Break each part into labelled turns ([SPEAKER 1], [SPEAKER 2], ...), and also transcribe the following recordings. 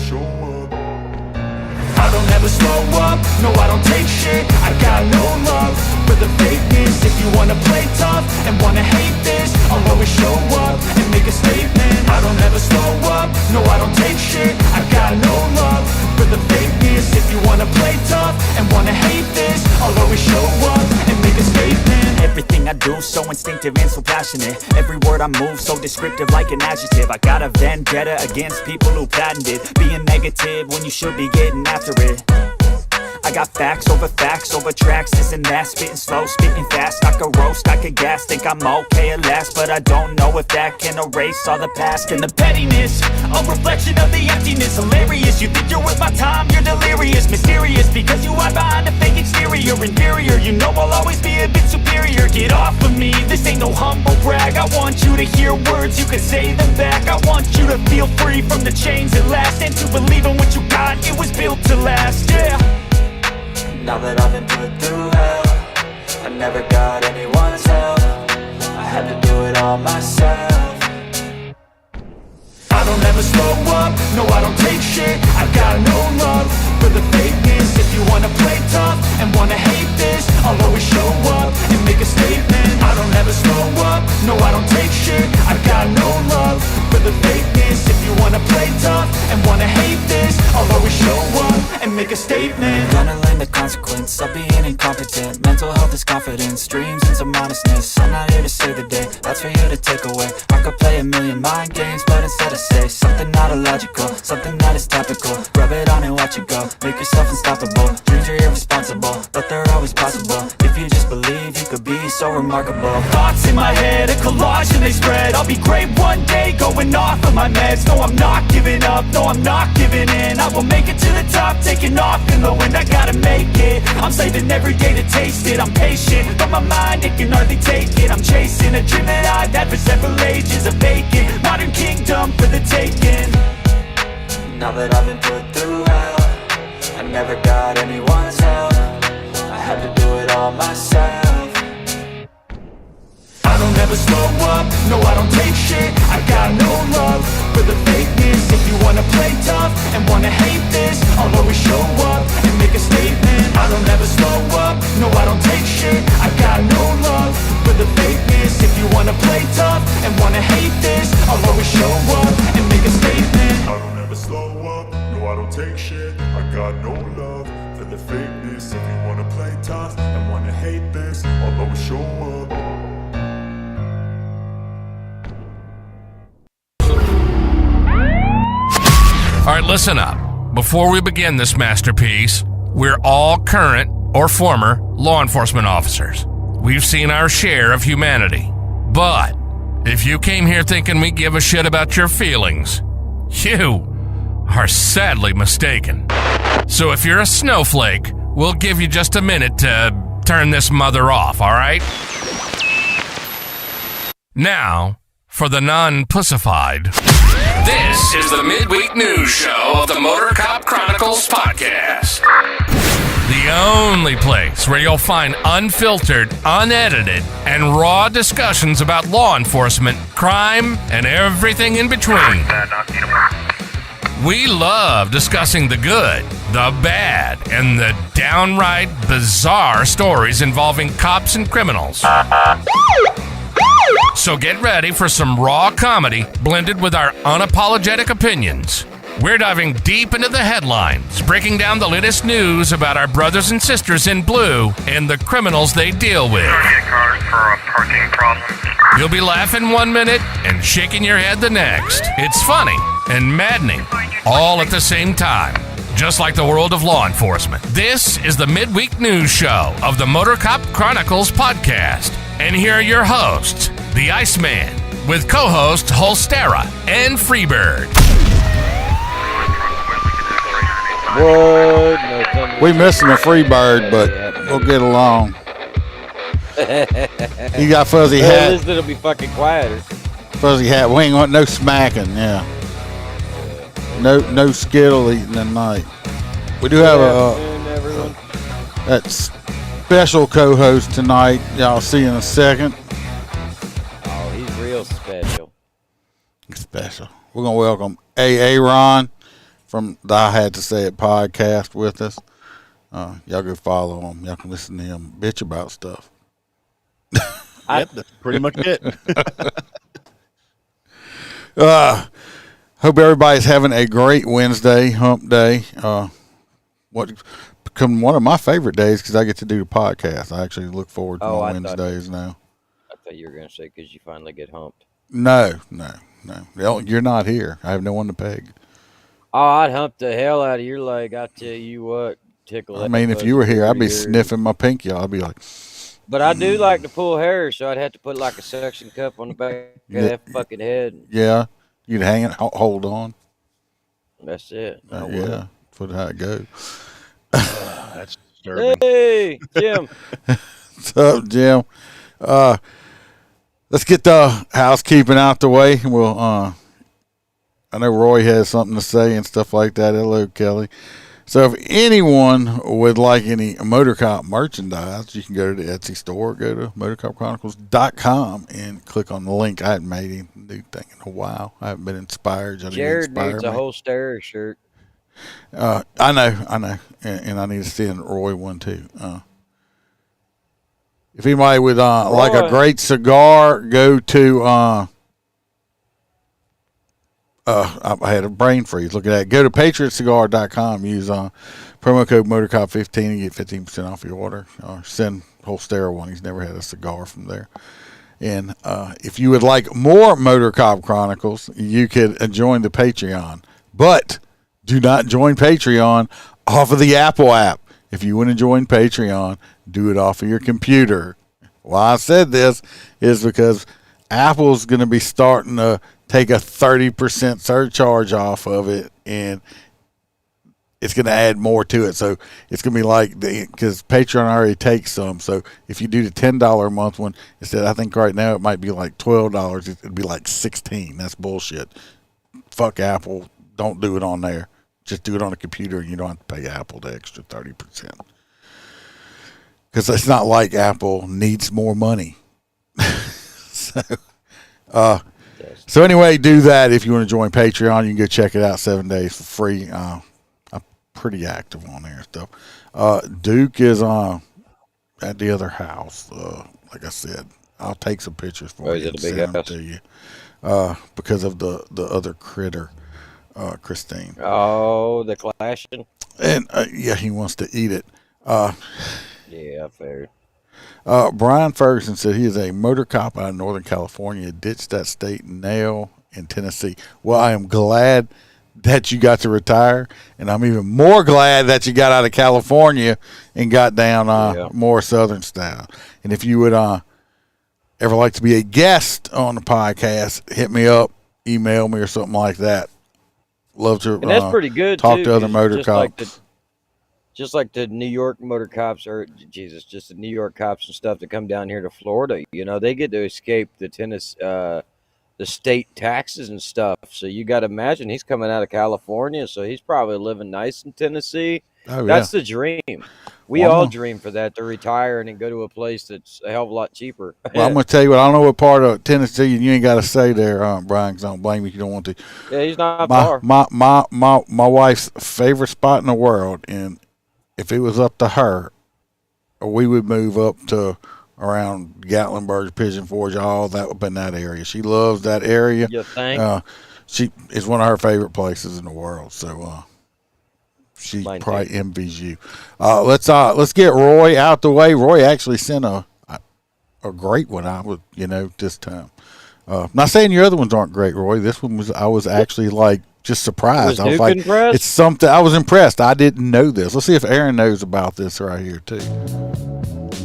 [SPEAKER 1] show up.
[SPEAKER 2] I don't ever slow up, no I don't take shit. I got no love for the fakeness. If you wanna play tough and wanna hate this, I'll always show up and make a statement. I don't ever slow up, no I don't take shit. I got no love for the fakeness. If you wanna play tough and wanna hate this, I'll always show up and make a statement. Everything I do so instinctive and so passionate. Every word I move so descriptive like an adjective. I got a vendetta against people who patented being negative when you should be getting after it. I got facts over tracks, this and that. Spitting slow, spitting fast. I could roast, I could gas. Think I'm okay at last, but I don't know if that can erase all the past. And the pettiness, a reflection of the emptiness. Hilarious, you think you're worth my time, you're delirious. Mysterious, because you hide behind a fake exterior. Inferior, you know I'll always be a bit superior. Get off of me, this ain't no humble brag. I want you to hear words, you can say them back. I want you to feel free from the chains at last, and to believe in what you got, it was built to last, yeah. Now that I've been put through hell, I never got anyone's help. I had to do it all myself. I don't ever slow up, no I don't take shit. I got no love for the fakeness. If you wanna play tough and wanna hate this, I'll always show up and make a statement. I don't ever slow up, no I don't take shit. I got no love for the fakeness. If you wanna play tough and wanna hate this, I'll always show up and make a statement. Gonna learn the consequence of being incompetent. Mental health is confidence, dreams and some honestness. I'm not here to save the day, that's for you to take away. I could play a million mind games, but instead I say something not illogical, something that is topical. Rub it on and watch it go, make yourself unstoppable. Dreams are irresponsible, but they're always possible. If you just believe, you could be so remarkable. Thoughts in my head, a collage and they spread. I'll be great one day, going off of my meds. No, I'm not giving up, no, I'm not giving in. I will make it to the top, taking off in the wind. I gotta make it, I'm saving every day to taste it. I'm patient, but my mind, it can hardly take it. I'm chasing a dream that I've had for several ages. A vacant, modern kingdom for the taking. Now that I've been put through hell, I never got anyone's help. I had to do it all myself. I don't ever slow up, no I don't take shit. I got no love for the fakeness. If you wanna play tough and wanna hate this, I'll always show up and make a statement. I don't ever slow up, no I don't take shit. I got no love for the fakeness. If you wanna play tough and wanna hate this, I'll always show up and make a statement.
[SPEAKER 1] I don't ever slow up, no I don't take shit. I got no love for the fakeness. If you wanna play tough and wanna hate this, I'll always show up.
[SPEAKER 3] All right, listen up. Before we begin this masterpiece, we're all current or former law enforcement officers. We've seen our share of humanity. But if you came here thinking we give a shit about your feelings, you are sadly mistaken. So if you're a snowflake, we'll give you just a minute to turn this mother off, all right? Now, for the non-pussified. This is the midweek news show of the Motorcop Chronicles podcast. The only place where you'll find unfiltered, unedited, and raw discussions about law enforcement, crime, and everything in between. We love discussing the good, the bad, and the downright bizarre stories involving cops and criminals. So get ready for some raw comedy blended with our unapologetic opinions. We're diving deep into the headlines, breaking down the latest news about our brothers and sisters in blue and the criminals they deal with. You'll be laughing 1 minute and shaking your head the next. It's funny and maddening, all at the same time. Just like the world of law enforcement. This is the midweek news show of the Motorcop Chronicles podcast. And here are your hosts, the Iceman, with co-hosts Holstera and Freebird.
[SPEAKER 4] What? We missing the Freebird, but we'll get along. You got fuzzy hat.
[SPEAKER 5] At least it'll be fucking quieter.
[SPEAKER 4] Fuzzy hat. We ain't want no smacking. Yeah. No skittle eating tonight. We do have that special co-host tonight. Y'all see in a second.
[SPEAKER 5] Oh, he's real special.
[SPEAKER 4] Special. We're gonna welcome Aaron from the I Had to Say It podcast with us. Y'all go follow them. Y'all can listen to him bitch about stuff.
[SPEAKER 6] Yep, that's pretty much it.
[SPEAKER 4] Hope everybody's having a great Wednesday, hump day. What become one of my favorite days because I get to do the podcast. I actually look forward to my Wednesdays now.
[SPEAKER 5] I thought you were going to say because you finally get humped.
[SPEAKER 4] No. You're not here. I have no one to peg.
[SPEAKER 5] Oh, I'd hump the hell out of your leg. I tell you what, tickle.
[SPEAKER 4] I mean, if you were here, I'd be sniffing my pinky. I'd be like.
[SPEAKER 5] But I do like to pull hair, so I'd have to put like a suction cup on the back of that fucking head.
[SPEAKER 4] Yeah, you'd hang it, hold on.
[SPEAKER 5] That's it.
[SPEAKER 4] Yeah, that's how it goes.
[SPEAKER 6] That's disturbing.
[SPEAKER 5] Hey, Jim.
[SPEAKER 4] What's up, Jim? Let's get the housekeeping out the way. We'll. I know Roy has something to say and stuff like that. Hello, Kelly. So if anyone would like any Motorcop merchandise, you can go to the Etsy store, go to motorcopchronicles.com and click on the link. I hadn't made any new thing in a while. I haven't been inspired.
[SPEAKER 5] Jared needs a whole stereo shirt.
[SPEAKER 4] I know. And I need to send Roy one too. If anybody would like a great cigar, go to I had a brain freeze. Look at that. Go to patriotcigar.com. Use promo code Motorcop15 and get 15% off your order. Send Holstera one. He's never had a cigar from there. And if you would like more Motorcop Chronicles, you could join the Patreon. But do not join Patreon off of the Apple app. If you want to join Patreon, do it off of your computer. Why I said this is because Apple's going to be starting to take a 30% surcharge off of it, and it's going to add more to it. So it's going to be like, because Patreon already takes some. So if you do the $10 a month one, instead, I think right now it might be like $12. It'd be like $16. That's bullshit. Fuck Apple. Don't do it on there. Just do it on a computer, and you don't have to pay Apple the extra 30%. Because it's not like Apple needs more money. So anyway, do that. If you want to join Patreon, you can go check it out 7 days for free. I'm pretty active on there and stuff. Duke is at the other house. Like I said, I'll take some pictures for you and send them to you. Because of the other critter, Christine.
[SPEAKER 5] Oh, the clashing.
[SPEAKER 4] And yeah, he wants to eat it.
[SPEAKER 5] Yeah, fair.
[SPEAKER 4] Brian Ferguson said he is a motor cop out of Northern California, ditched that state now in Tennessee. Well, I am glad that you got to retire, and I'm even more glad that you got out of California and got down more Southern style. And if you would ever like to be a guest on the podcast, hit me up, email me or something like that. Love to
[SPEAKER 5] and that's pretty good
[SPEAKER 4] talk
[SPEAKER 5] too,
[SPEAKER 4] to other motor cops.
[SPEAKER 5] Just like the New York motor cops, or just the New York cops and stuff that come down here to Florida, they get to escape the the state taxes and stuff. So you got to imagine he's coming out of California, so he's probably living nice in Tennessee.
[SPEAKER 4] Oh,
[SPEAKER 5] that's the dream. We all dream for that, to retire and then go to a place that's a hell of a lot cheaper.
[SPEAKER 4] Well, I'm going to tell you what, I don't know what part of Tennessee, and you ain't got to say there, Brian, because I don't blame you if you don't want to.
[SPEAKER 5] Yeah, he's not far.
[SPEAKER 4] My wife's favorite spot in the world, and if it was up to her, we would move up to around Gatlinburg, Pigeon Forge, all that up in that area. She loves that area.
[SPEAKER 5] You think?
[SPEAKER 4] She is one of her favorite places in the world. So she probably envies you. Let's get Roy out the way. Roy actually sent a great one. This time. Not saying your other ones aren't great, Roy. This one was. I was actually like. Just surprised. I was like,
[SPEAKER 5] impressed?
[SPEAKER 4] It's something. I was impressed. I didn't know this. Let's see if Aaron knows about this right here too.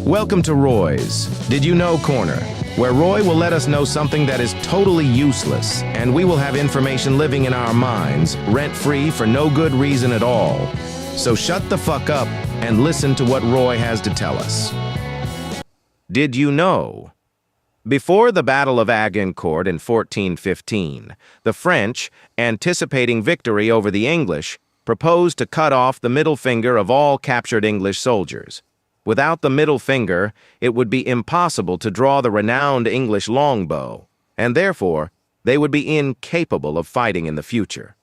[SPEAKER 7] Welcome to Roy's Did You Know Corner, where Roy will let us know something that is totally useless, and we will have information living in our minds, rent-free for no good reason at all. So shut the fuck up and listen to what Roy has to tell us. Did you know? Before the Battle of Agincourt in 1415, the French, anticipating victory over the English, proposed to cut off the middle finger of all captured English soldiers. Without the middle finger, it would be impossible to draw the renowned English longbow, and therefore, they would be incapable of fighting in the future.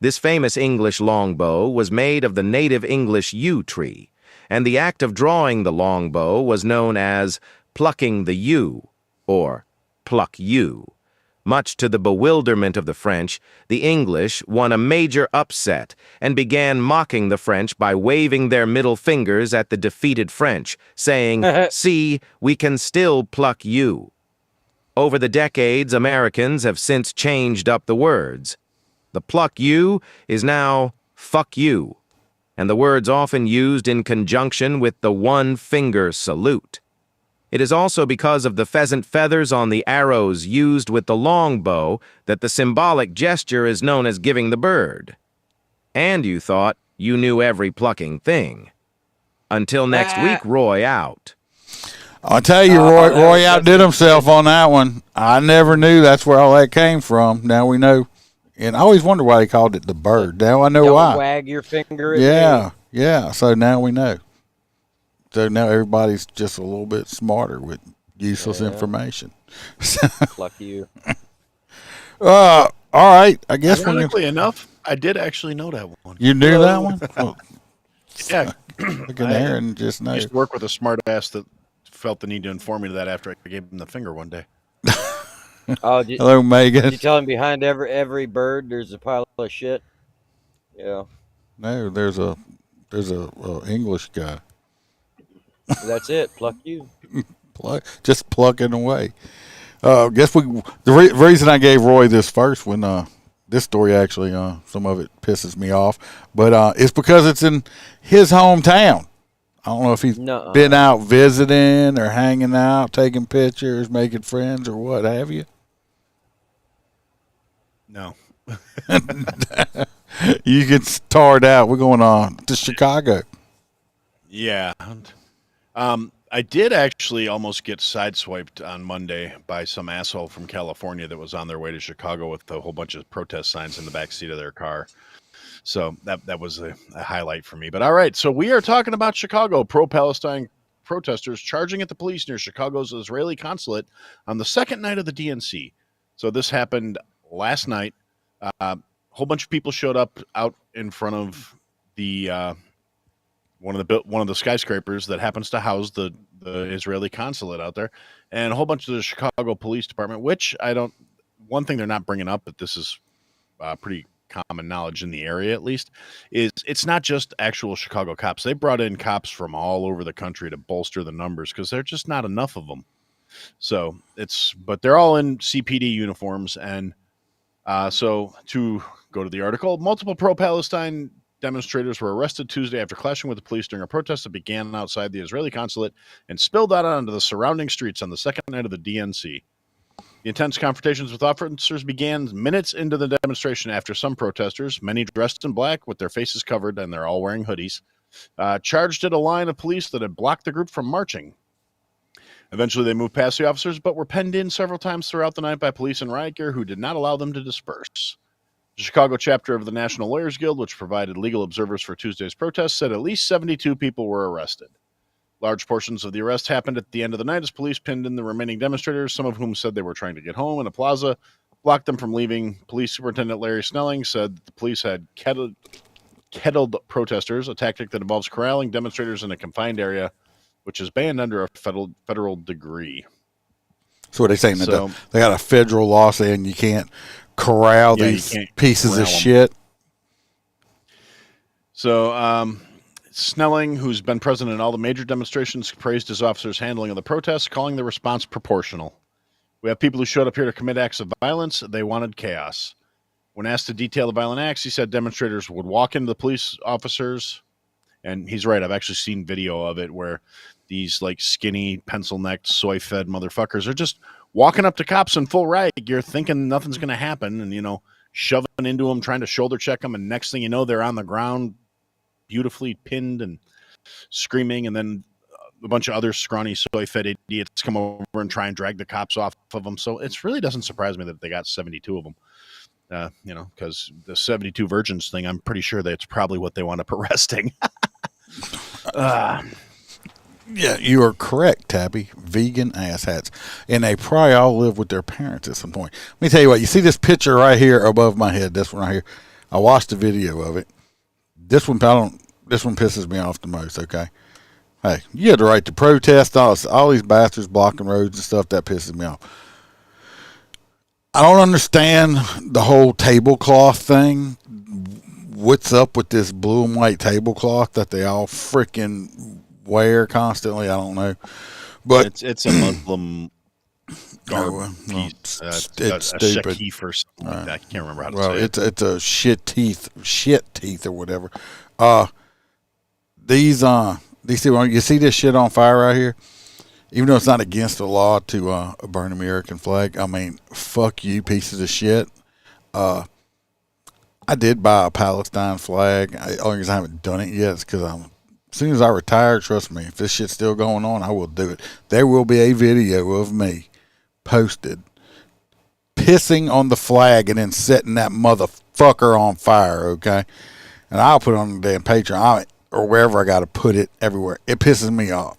[SPEAKER 7] This famous English longbow was made of the native English yew tree, and the act of drawing the longbow was known as plucking the yew, or pluck yew. Much to the bewilderment of the French, the English won a major upset and began mocking the French by waving their middle fingers at the defeated French, saying, "See, we can still pluck yew." Over the decades, Americans have since changed up the words. The pluck yew is now fuck you, and the word's often used in conjunction with the one-finger salute. It is also because of the pheasant feathers on the arrows used with the longbow that the symbolic gesture is known as giving the bird. And you thought you knew every plucking thing. Until next week, Roy out.
[SPEAKER 4] I'll tell you, Roy outdid himself on that one. I never knew that's where all that came from. Now we know. And I always wondered why they called it the bird. Now I know
[SPEAKER 5] Don't
[SPEAKER 4] why.
[SPEAKER 5] wag your finger at
[SPEAKER 4] Yeah,
[SPEAKER 5] me.
[SPEAKER 4] yeah. So now we know. So now everybody's just a little bit smarter with useless information.
[SPEAKER 5] Pluck you.
[SPEAKER 4] All right. I guess we're
[SPEAKER 6] Ironically enough, I did actually know that one.
[SPEAKER 4] You knew that one? Oh,
[SPEAKER 6] Yeah,
[SPEAKER 4] look at Aaron just
[SPEAKER 6] I
[SPEAKER 4] know.
[SPEAKER 6] used to work with a smart ass that felt the need to inform me of that after I gave him the finger one day.
[SPEAKER 5] Oh, did
[SPEAKER 4] Hello, Megan.
[SPEAKER 5] you tell him behind every bird there's a pile of shit? Yeah,
[SPEAKER 4] No, there's a English guy.
[SPEAKER 5] that's it. Pluck you.
[SPEAKER 4] Just plucking away. Guess the reason I gave Roy this first when this story actually some of it pisses me off, but it's because it's in his hometown. I don't know if he's been out visiting or hanging out, taking pictures, making friends, or what have you.
[SPEAKER 6] No.
[SPEAKER 4] You get starred out. We're going on to Chicago.
[SPEAKER 6] Yeah. I did actually almost get sideswiped on Monday by some asshole from California that was on their way to Chicago with a whole bunch of protest signs in the back seat of their car. So that was a highlight for me. But all right, so we are talking about Chicago. Pro-Palestine protesters charging at the police near Chicago's Israeli consulate on the second night of the DNC. So this happened last night. A whole bunch of people showed up out in front of the one of the skyscrapers that happens to house the Israeli consulate out there, and a whole bunch of the Chicago Police Department. Which one thing they're not bringing up, but this is pretty common knowledge in the area at least, is it's not just actual Chicago cops. They brought in cops from all over the country to bolster the numbers because there's just not enough of them. So but they're all in CPD uniforms. And so to go to the article, multiple pro-Palestine demonstrators were arrested Tuesday after clashing with the police during a protest that began outside the Israeli consulate and spilled out onto the surrounding streets on the second night of the DNC. The intense confrontations with officers began minutes into the demonstration after some protesters, many dressed in black with their faces covered and they're all wearing hoodies, charged at a line of police that had blocked the group from marching. Eventually, they moved past the officers, but were penned in several times throughout the night by police in riot gear who did not allow them to disperse. The Chicago chapter of the National Lawyers Guild, which provided legal observers for Tuesday's protest, said at least 72 people were arrested. Large portions of the arrest happened at the end of the night as police pinned in the remaining demonstrators, some of whom said they were trying to get home in a plaza, blocked them from leaving. Police Superintendent Larry Snelling said that the police had kettled protesters, a tactic that involves corralling demonstrators in a confined area, which is banned under a federal decree.
[SPEAKER 4] So what are they saying? That they got a federal law saying you can't corral these pieces of shit?
[SPEAKER 6] So Snelling, who's been present in all the major demonstrations, praised his officers' handling of the protests, calling the response proportional. We have people who showed up here to commit acts of violence. They wanted chaos. When asked to detail the violent acts, he said demonstrators would walk into the police officers. And he's right. I've actually seen video of it where these like skinny, pencil-necked, soy-fed motherfuckers are just walking up to cops in full riot gear thinking nothing's going to happen and, shoving into them, trying to shoulder check them. And next thing you know, they're on the ground, beautifully pinned and screaming. And then a bunch of other scrawny, soy-fed idiots come over and try and drag the cops off of them. So it really doesn't surprise me that they got 72 of them. Because the 72 virgins thing, I'm pretty sure that's probably what they wound up arresting.
[SPEAKER 4] Yeah, you are correct, Tabby. Vegan asshats. And they probably all live with their parents at some point. Let me tell you what, you see this picture right here above my head, this one right here. I watched the video of it. This one pisses me off the most. Okay, hey, you had the right to protest. All these bastards blocking roads and stuff. That pisses me off. I don't understand the whole tablecloth thing. What's up with this blue and white tablecloth that they all freaking wear constantly? I don't know, but
[SPEAKER 6] it's a Muslim garb
[SPEAKER 4] well,
[SPEAKER 6] piece.
[SPEAKER 4] it's
[SPEAKER 6] a
[SPEAKER 4] stupid.
[SPEAKER 6] shakif or something like that. I can't remember how to say
[SPEAKER 4] It's a shit teeth or whatever. These you see this shit on fire right here. Even though it's not against the law to burn the American flag, I mean, fuck you, pieces of shit. I did buy a Palestine flag. The only reason I haven't done it yet is because as soon as I retire, trust me, if this shit's still going on, I will do it. There will be a video of me posted pissing on the flag and then setting that motherfucker on fire, okay? And I'll put it on the damn Patreon or wherever I got to put it, everywhere. It pisses me off.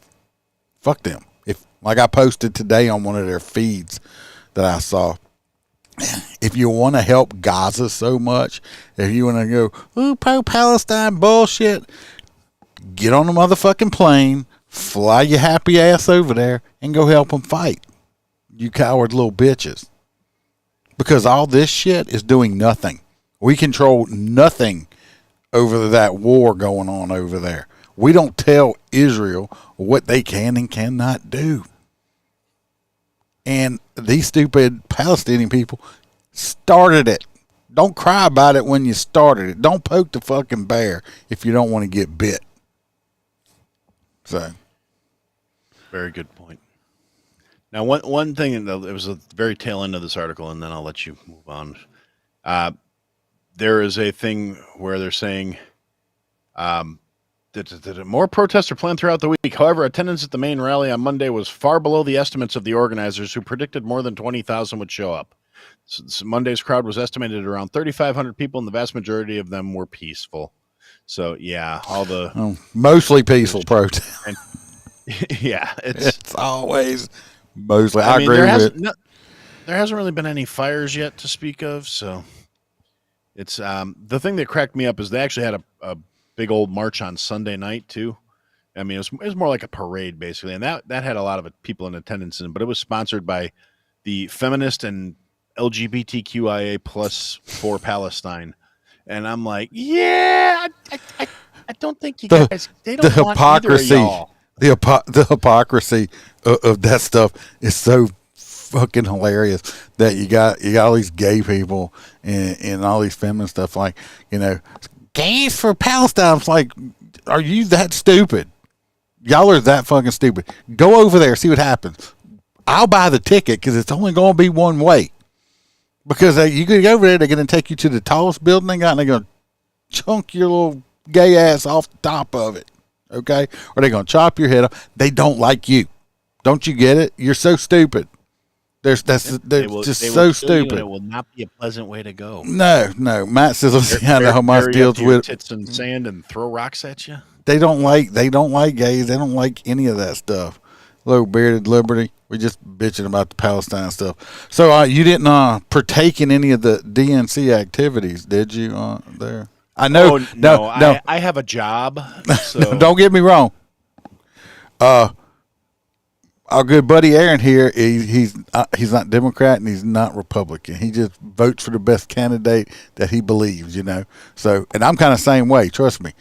[SPEAKER 4] Fuck them. Like I posted today on one of their feeds that I saw. If you want to help Gaza so much, if you want to go, ooh, pro-Palestine bullshit, get on a motherfucking plane, fly your happy ass over there, and go help them fight. You coward little bitches. Because all this shit is doing nothing. We control nothing over that war going on over there. We don't tell Israel what they can and cannot do. And these stupid Palestinian people started it. Don't cry about it when you started it. Don't poke the fucking bear if you don't want to get bit. So,
[SPEAKER 6] Very good point. Now, one thing, it was a very tail end of this article, and then I'll let you move on. There is a thing where they're saying that more protests are planned throughout the week. However, attendance at the main rally on Monday was far below the estimates of the organizers, who predicted more than 20,000 would show up. So Monday's crowd was estimated at around 3,500 people, and the vast majority of them were peaceful. So, yeah,
[SPEAKER 4] mostly peaceful protest.
[SPEAKER 6] Yeah,
[SPEAKER 4] it's always mostly. I
[SPEAKER 6] mean,
[SPEAKER 4] agree with it.
[SPEAKER 6] There hasn't really been any fires yet to speak of, so it's the thing that cracked me up is they actually had a big old march on Sunday night too. I mean, it was more like a parade basically, and that had a lot of people in attendance but it was sponsored by the Feminist and LGBTQIA plus for Palestine, and I'm like, yeah, I don't think you guys. They don't want
[SPEAKER 4] hypocrisy.
[SPEAKER 6] Either of y'all.
[SPEAKER 4] The hypocrisy of that stuff is so fucking hilarious that you got all these gay people and all these feminist stuff, like, you know, gays for Palestine. It's like, are you that stupid? Y'all are that fucking stupid. Go over there, see what happens. I'll buy the ticket because it's only going to be one way. Because you could go over there, they're going to take you to the tallest building they got, and they're going to chunk your little gay ass off the top of it. Okay? Or they're going to chop your head off. They don't like you. Don't you get it? You're so stupid. They're just so stupid.
[SPEAKER 6] It will not be a pleasant way to go.
[SPEAKER 4] No. Matt says, let's see how the Hamas deals with
[SPEAKER 6] tits and sand and throw rocks at you.
[SPEAKER 4] They don't like gays. They don't like any of that stuff. Low bearded liberty. We just bitching about the Palestine stuff. So you didn't partake in any of the DNC activities, did you? There, I know.
[SPEAKER 6] Oh,
[SPEAKER 4] no.
[SPEAKER 6] I have a job. So.
[SPEAKER 4] No, don't get me wrong. Our good buddy Aaron here, he's not Democrat and he's not Republican. He just votes for the best candidate that he believes, you know. So, and I'm kind of the same way. Trust me,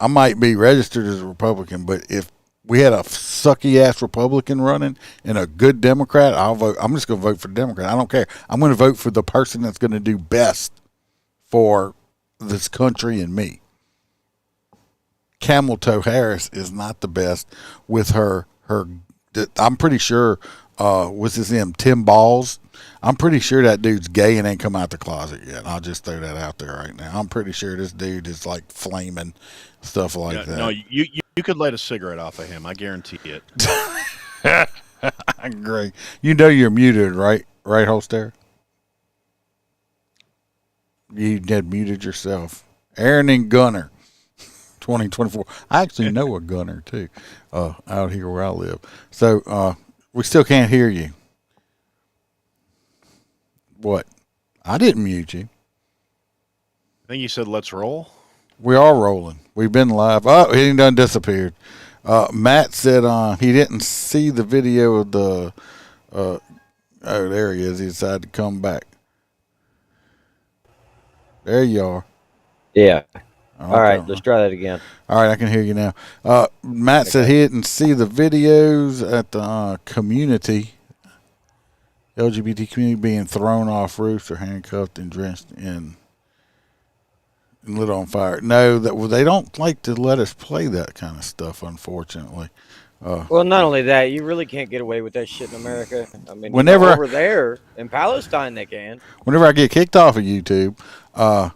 [SPEAKER 4] I might be registered as a Republican, but if we had a sucky ass Republican running and a good Democrat, I'll vote. I'm just going to vote for the Democrat. I don't care. I'm going to vote for the person that's going to do best for this country and me. Camel Toe Harris is not the best with her. I'm pretty sure, what's his name, Tim Balls. I'm pretty sure that dude's gay and ain't come out the closet yet. I'll just throw that out there right now. I'm pretty sure this dude is like flaming, stuff like that.
[SPEAKER 6] No, you could light a cigarette off of him. I guarantee it.
[SPEAKER 4] I agree. You know you're muted, right? Right, Holster? You had muted yourself. Aaron and Gunner, 2024. I actually know a Gunner too, out here where I live. So we still can't hear you. What? I didn't mute you.
[SPEAKER 6] I think you said let's roll.
[SPEAKER 4] We are rolling. We've been live. Oh, he done disappeared. Matt said he didn't see the video of the. Oh, there he is. He decided to come back. There you are.
[SPEAKER 5] Yeah.
[SPEAKER 4] Okay.
[SPEAKER 5] All right, let's try that again.
[SPEAKER 4] All right, I can hear you now. Matt said he didn't see the videos at the community, LGBT community, being thrown off roofs or handcuffed and drenched in and lit on fire. No, they don't like to let us play that kind of stuff, unfortunately.
[SPEAKER 5] Well, not only that, you really can't get away with that shit in America. I mean,
[SPEAKER 4] Whenever
[SPEAKER 5] over there in Palestine, they can.
[SPEAKER 4] Whenever I get kicked off of YouTube, like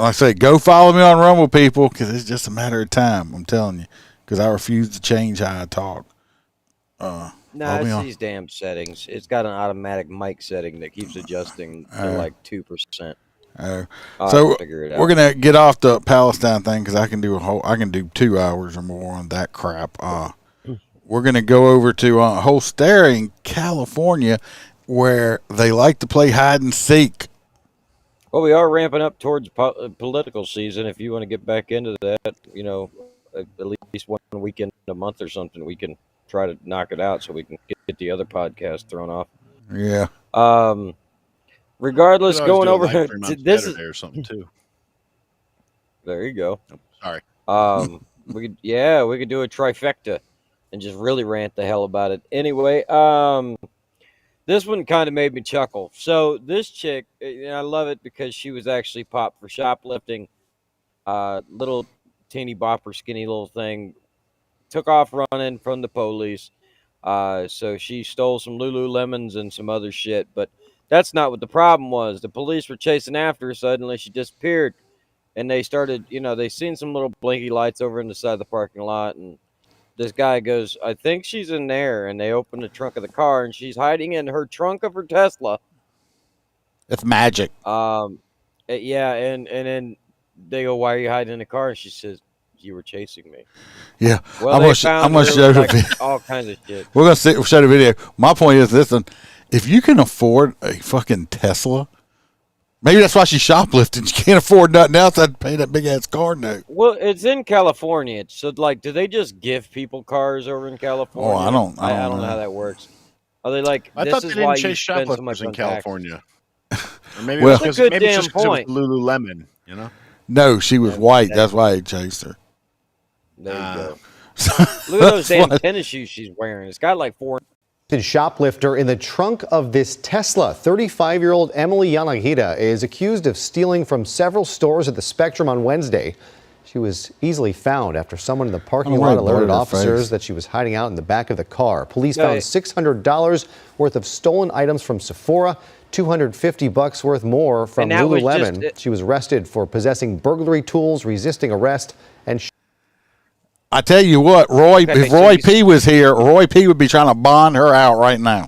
[SPEAKER 4] I say, go follow me on Rumble, people, because it's just a matter of time. I'm telling you, because I refuse to change how I talk.
[SPEAKER 5] No, it's these damn settings. It's got an automatic mic setting that keeps adjusting to like 2%.
[SPEAKER 4] So we're gonna get off the Palestine thing because I can do 2 hours or more on that crap. We're gonna go over to Holster in California, where they like to play hide and seek.
[SPEAKER 5] Well, we are ramping up towards political season. If you want to get back into that, at least one weekend a month or something, we can try to knock it out so we can get the other podcast thrown off.
[SPEAKER 4] Yeah.
[SPEAKER 5] Regardless, going over to this
[SPEAKER 6] Saturday or something too.
[SPEAKER 5] There you go.
[SPEAKER 6] Oh, sorry.
[SPEAKER 5] we could do a trifecta and just really rant the hell about it. Anyway, this one kind of made me chuckle. So this chick, I love it because she was actually popped for shoplifting. Little teeny bopper, skinny little thing, took off running from the police. So she stole some Lululemons and some other shit, but that's not what the problem was. The police were chasing after her. Suddenly she disappeared, and they started, they seen some little blinky lights over in the side of the parking lot, and this guy goes, I think she's in there, and they open the trunk of the car, and she's hiding in her trunk of her Tesla.
[SPEAKER 4] It's magic.
[SPEAKER 5] Yeah, and then they go, why are you hiding in the car? And she says, you were chasing me.
[SPEAKER 4] Yeah,
[SPEAKER 5] well,
[SPEAKER 4] I'm gonna show the video.
[SPEAKER 5] All kinds of shit.
[SPEAKER 4] We're gonna show the video. My point is this: if you can afford a fucking Tesla, maybe that's why she's shoplifting. She can't afford nothing else. I'd pay that big ass car note.
[SPEAKER 5] Well, it's in California, so do they just give people cars over in California?
[SPEAKER 4] Oh, I don't
[SPEAKER 5] know how that works. Are they like?
[SPEAKER 6] I thought they didn't chase shoplifters in California. Or maybe
[SPEAKER 4] well,
[SPEAKER 6] it's just because it was Lululemon,
[SPEAKER 4] No, she was white. That's why he chased her.
[SPEAKER 5] There you go. Look at those damn tennis shoes she's wearing. It's got like 4.
[SPEAKER 8] Shoplifter in the trunk of this Tesla. 35-year-old Emily Yanagida is accused of stealing from several stores at the Spectrum on Wednesday. She was easily found after someone in the parking lot alerted officers that she was hiding out in the back of the car. Police found $600 worth of stolen items from Sephora, $250 worth more from Lululemon. She was arrested for possessing burglary tools, resisting arrest, and
[SPEAKER 4] I tell you what, if Roy P. was here, Roy P. would be trying to bond her out right now.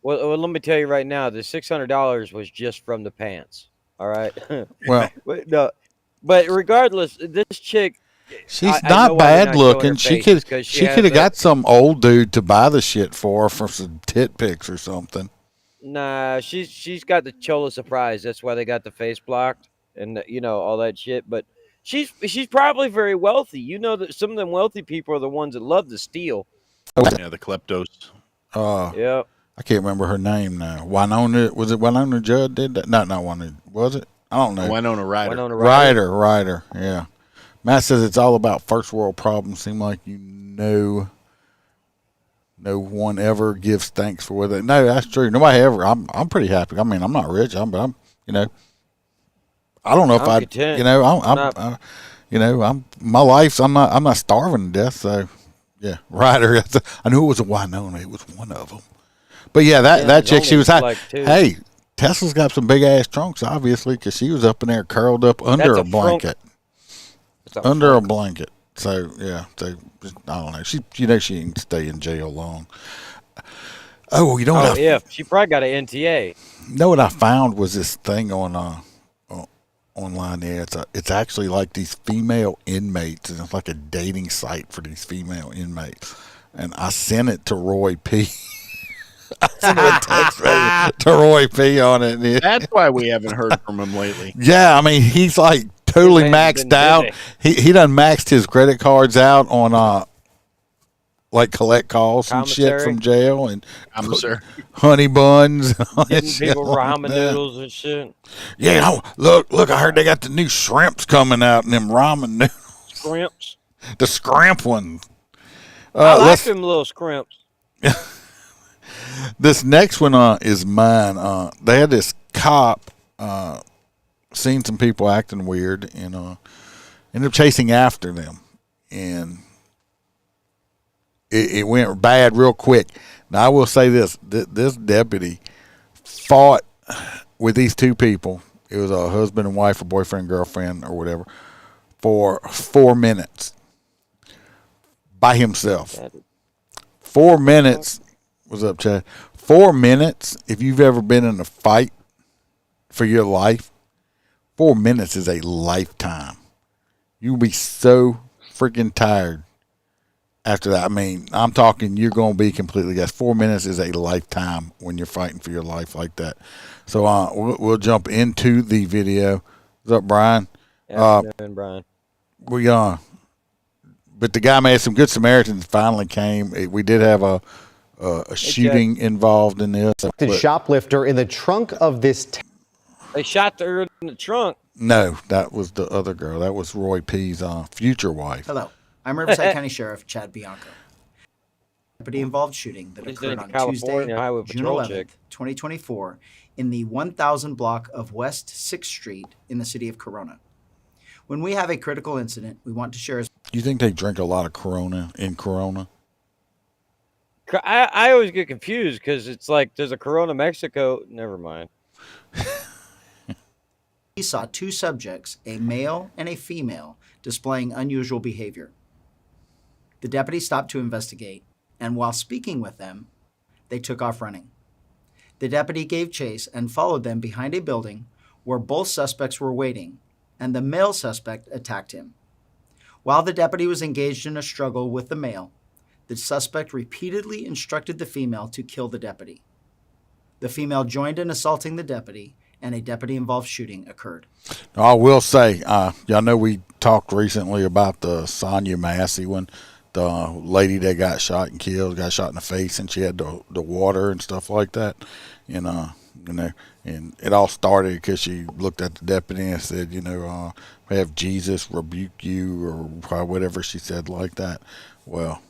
[SPEAKER 5] Well, let me tell you right now, the $600 was just from the pants. All right.
[SPEAKER 4] Well,
[SPEAKER 5] but regardless, this chick,
[SPEAKER 4] she's not bad looking. She could have got some old dude to buy the shit for her for some tit pics or something.
[SPEAKER 5] Nah, she's got the Chola surprise. That's why they got the face blocked and all that shit. But she's probably very wealthy. That some of them wealthy people are the ones that love to steal.
[SPEAKER 6] Yeah, the kleptos.
[SPEAKER 5] Yep.
[SPEAKER 4] I can't remember her name now. Was it Winona Judd did that? No, not Winona. Was it? I don't know.
[SPEAKER 6] Winona Ryder.
[SPEAKER 4] Ryder. Yeah. Matt says it's all about first world problems. Seem like no one ever gives thanks for whether. No, that's true. Nobody ever. I'm pretty happy. I mean, I'm not rich. I'm I don't know if
[SPEAKER 5] I'm content.
[SPEAKER 4] My life's. I'm not starving to death. So, yeah, Ryder. I knew it was a Winona. It was one of them. But yeah, that chick. She was hey, Tesla's got some big ass trunks, obviously, because she was up in there curled up under a blanket. Under a blanket. So yeah. So I don't know. She she can stay in jail long. Oh, you know what?
[SPEAKER 5] She probably got an NTA.
[SPEAKER 4] You know what I found was this thing on online there. It's actually like these female inmates, and it's like a dating site for these female inmates. And I sent it to Roy P. Sent him a text message to Roy P on it. And
[SPEAKER 6] That's why we haven't heard from him lately.
[SPEAKER 4] yeah, I mean, he's like totally
[SPEAKER 5] His man's
[SPEAKER 4] maxed
[SPEAKER 5] been
[SPEAKER 4] out.
[SPEAKER 5] busy.
[SPEAKER 4] He done maxed his credit cards out on like collect calls and shit
[SPEAKER 5] Commissary?
[SPEAKER 4] from jail and
[SPEAKER 6] Sir.
[SPEAKER 4] honey buns. And all that
[SPEAKER 5] Getting
[SPEAKER 4] shit
[SPEAKER 5] people
[SPEAKER 4] like
[SPEAKER 5] ramen
[SPEAKER 4] that.
[SPEAKER 5] noodles and shit.
[SPEAKER 4] Yeah, oh, look! I heard they got the new shrimps coming out in them ramen noodles,
[SPEAKER 5] Scrimps.
[SPEAKER 4] the scrimp ones.
[SPEAKER 5] I like
[SPEAKER 4] let's-
[SPEAKER 5] them little scrimps.
[SPEAKER 4] This next one is mine. They had this cop seen some people acting weird and ended up chasing after them, and it went bad real quick. Now I will say this: this deputy fought with these two people. It was a husband and wife, or boyfriend and girlfriend, or whatever, for 4 minutes by himself. 4 minutes. What's up, Chad? 4 minutes. If you've ever been in a fight for your life, 4 minutes is a lifetime. You'll be so freaking tired after that. I mean, I'm talking you're going to be completely gassed. 4 minutes is a lifetime when you're fighting for your life like that. So we'll jump into the video. What's up, Brian?
[SPEAKER 5] Afternoon, Brian.
[SPEAKER 4] But the guy made some good Samaritans finally came. We did have a shooting involved in this.
[SPEAKER 8] The shoplifter in the trunk of this
[SPEAKER 5] They shot her in the trunk.
[SPEAKER 4] No, that was the other girl. That was Roy P's future wife.
[SPEAKER 9] Hello, I'm Riverside County Sheriff Chad Bianco. Deputy-involved shooting that
[SPEAKER 5] He's
[SPEAKER 9] occurred
[SPEAKER 5] in
[SPEAKER 9] on
[SPEAKER 5] California
[SPEAKER 9] Tuesday,
[SPEAKER 5] Highway
[SPEAKER 9] June
[SPEAKER 5] Patrol
[SPEAKER 9] 11th,
[SPEAKER 5] chick.
[SPEAKER 9] 2024, in the 1000 block of West 6th Street in the city of Corona. When we have a critical incident, we want to share as
[SPEAKER 4] You think they drink a lot of Corona in Corona?
[SPEAKER 5] I always get confused because it's like there's a Corona Mexico. Never mind.
[SPEAKER 9] he saw two subjects, a male and a female, displaying unusual behavior. The deputy stopped to investigate, and while speaking with them, they took off running. The deputy gave chase and followed them behind a building where both suspects were waiting, and the male suspect attacked him. While the deputy was engaged in a struggle with the male, the suspect repeatedly instructed the female to kill the deputy. The female joined in assaulting the deputy, and a deputy-involved shooting occurred.
[SPEAKER 4] Now, I will say, y'all know we talked recently about the Sonia Massey one, the lady that got shot and killed, got shot in the face, and she had the water and stuff like that. And it all started because she looked at the deputy and said, have Jesus rebuke you, or whatever she said like that. Well,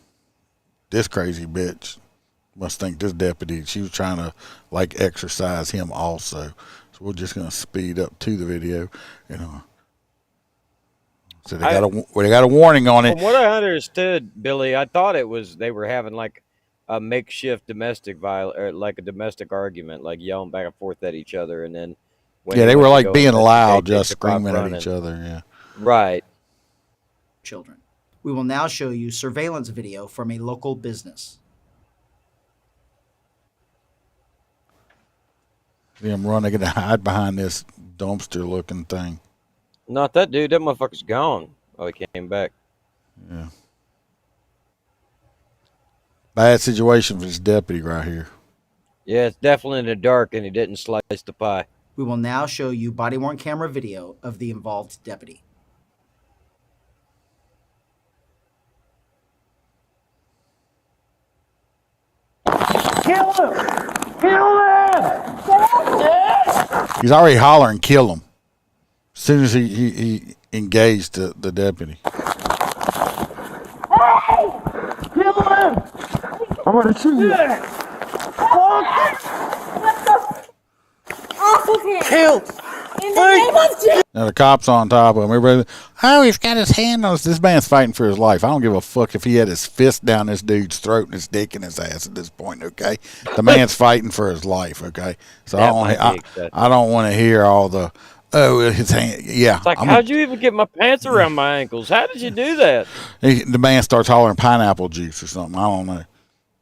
[SPEAKER 4] this crazy bitch must think this deputy, she was trying to like exercise him also. So we're just going to speed up to the video. So they got a warning on it.
[SPEAKER 5] From what I understood, Billy, I thought it was they were having like a makeshift domestic or like a domestic argument, like yelling back and forth at each other, and then
[SPEAKER 4] they were like being loud,
[SPEAKER 5] they
[SPEAKER 4] just
[SPEAKER 5] took off
[SPEAKER 4] screaming at
[SPEAKER 5] running.
[SPEAKER 4] each other. Yeah,
[SPEAKER 5] Right.
[SPEAKER 9] Children. We will now show you surveillance video from a local business.
[SPEAKER 4] see them run. They're gonna hide behind this dumpster-looking thing.
[SPEAKER 5] Not that dude. That motherfucker's gone. Oh, he came back.
[SPEAKER 4] Yeah, bad situation for this deputy right here.
[SPEAKER 5] Yeah, it's definitely in the dark, and he didn't slice the pie.
[SPEAKER 9] We will now show you body-worn camera video of the involved deputy.
[SPEAKER 2] Kill him! Kill him!
[SPEAKER 4] He's already hollering, "Kill him!" As soon as he engaged the deputy.
[SPEAKER 2] Kill him! I'm gonna shoot you.
[SPEAKER 10] Off of him!
[SPEAKER 2] Killed!
[SPEAKER 10] In the name of Jesus!
[SPEAKER 4] Now the cops on top of him. Everybody, he's got his hand on us. This man's fighting for his life. I don't give a fuck if he had his fist down this dude's throat and his dick in his ass at this point. Okay, the man's fighting for his life. Okay, so
[SPEAKER 5] That might be excessive.
[SPEAKER 4] I don't want to hear all the his hand. Yeah,
[SPEAKER 5] It's like, how'd you even get my pants around my ankles? How did you do that?
[SPEAKER 4] the man starts hollering pineapple juice or something. I don't know.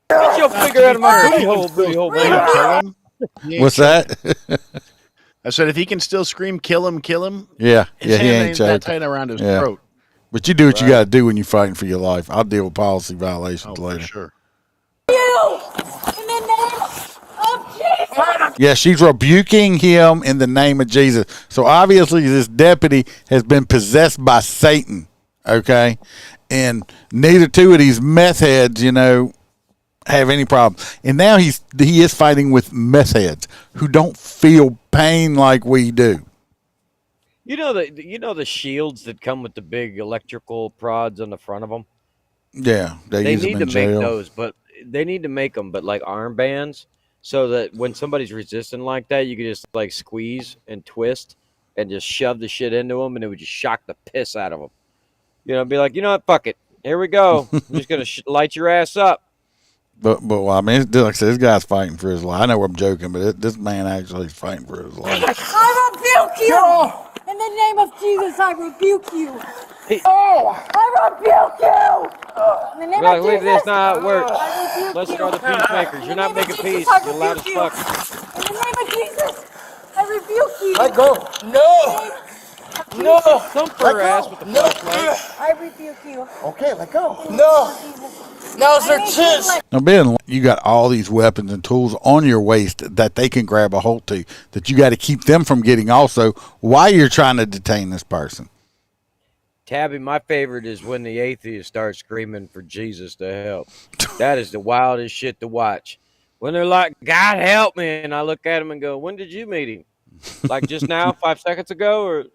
[SPEAKER 5] Get your finger out of my booty hole, baby.
[SPEAKER 4] What's that?
[SPEAKER 6] I said, if he can still scream, kill him, kill him.
[SPEAKER 4] Yeah,
[SPEAKER 6] His
[SPEAKER 4] he
[SPEAKER 6] hand
[SPEAKER 4] ain't
[SPEAKER 6] that
[SPEAKER 4] choking.
[SPEAKER 6] tight around his
[SPEAKER 4] Yeah.
[SPEAKER 6] throat.
[SPEAKER 4] But you do what you got to do when you're fighting for your life. I'll deal with policy violations
[SPEAKER 6] Oh,
[SPEAKER 4] later.
[SPEAKER 6] for sure.
[SPEAKER 10] You! In the name
[SPEAKER 4] Yeah, she's rebuking him in the name of Jesus. So obviously this deputy has been possessed by Satan, okay? And neither two of these meth heads, have any problem. And now he is fighting with meth heads who don't feel pain like we do.
[SPEAKER 5] You know the shields that come with the big electrical prods on the front of them?
[SPEAKER 4] Yeah,
[SPEAKER 5] They
[SPEAKER 4] use them
[SPEAKER 5] need
[SPEAKER 4] in
[SPEAKER 5] to make
[SPEAKER 4] jail.
[SPEAKER 5] those, but they need to make them, but like armbands, so that when somebody's resisting like that, you can just like squeeze and twist and just shove the shit into them, and it would just shock the piss out of them. Be like, you know what, fuck it, here we go. I'm just gonna light your ass up.
[SPEAKER 4] But well, I mean, like I said, this guy's fighting for his life. I know I'm joking, but this man actually is fighting for his life.
[SPEAKER 10] I rebuke you! In the name of Jesus, I rebuke you! I rebuke you! In the name of
[SPEAKER 5] Look,
[SPEAKER 10] Jesus,
[SPEAKER 5] that's not how it works.
[SPEAKER 10] I rebuke
[SPEAKER 5] Let's
[SPEAKER 10] you.
[SPEAKER 5] go to peacemakers. You're not
[SPEAKER 10] In the name
[SPEAKER 5] making
[SPEAKER 10] of
[SPEAKER 5] peace.
[SPEAKER 10] Jesus, I
[SPEAKER 5] You're loud as
[SPEAKER 10] rebuke you.
[SPEAKER 5] fuck.
[SPEAKER 10] In the name of Jesus, I rebuke you.
[SPEAKER 2] Let go. No. No.
[SPEAKER 5] Thump her ass with the flashlight.
[SPEAKER 10] I rebuke you.
[SPEAKER 2] Okay, let go. No. Now's their chance.
[SPEAKER 4] Now, Ben, you got all these weapons and tools on your waist that they can grab a hold to, that you got to keep them from getting also while you're trying to detain this person.
[SPEAKER 5] Tabby, my favorite is when the atheists start screaming for Jesus to help. That is the wildest shit to watch. When they're like, God help me, and I look at him and go, when did you meet him? Like just now, 5 seconds ago, or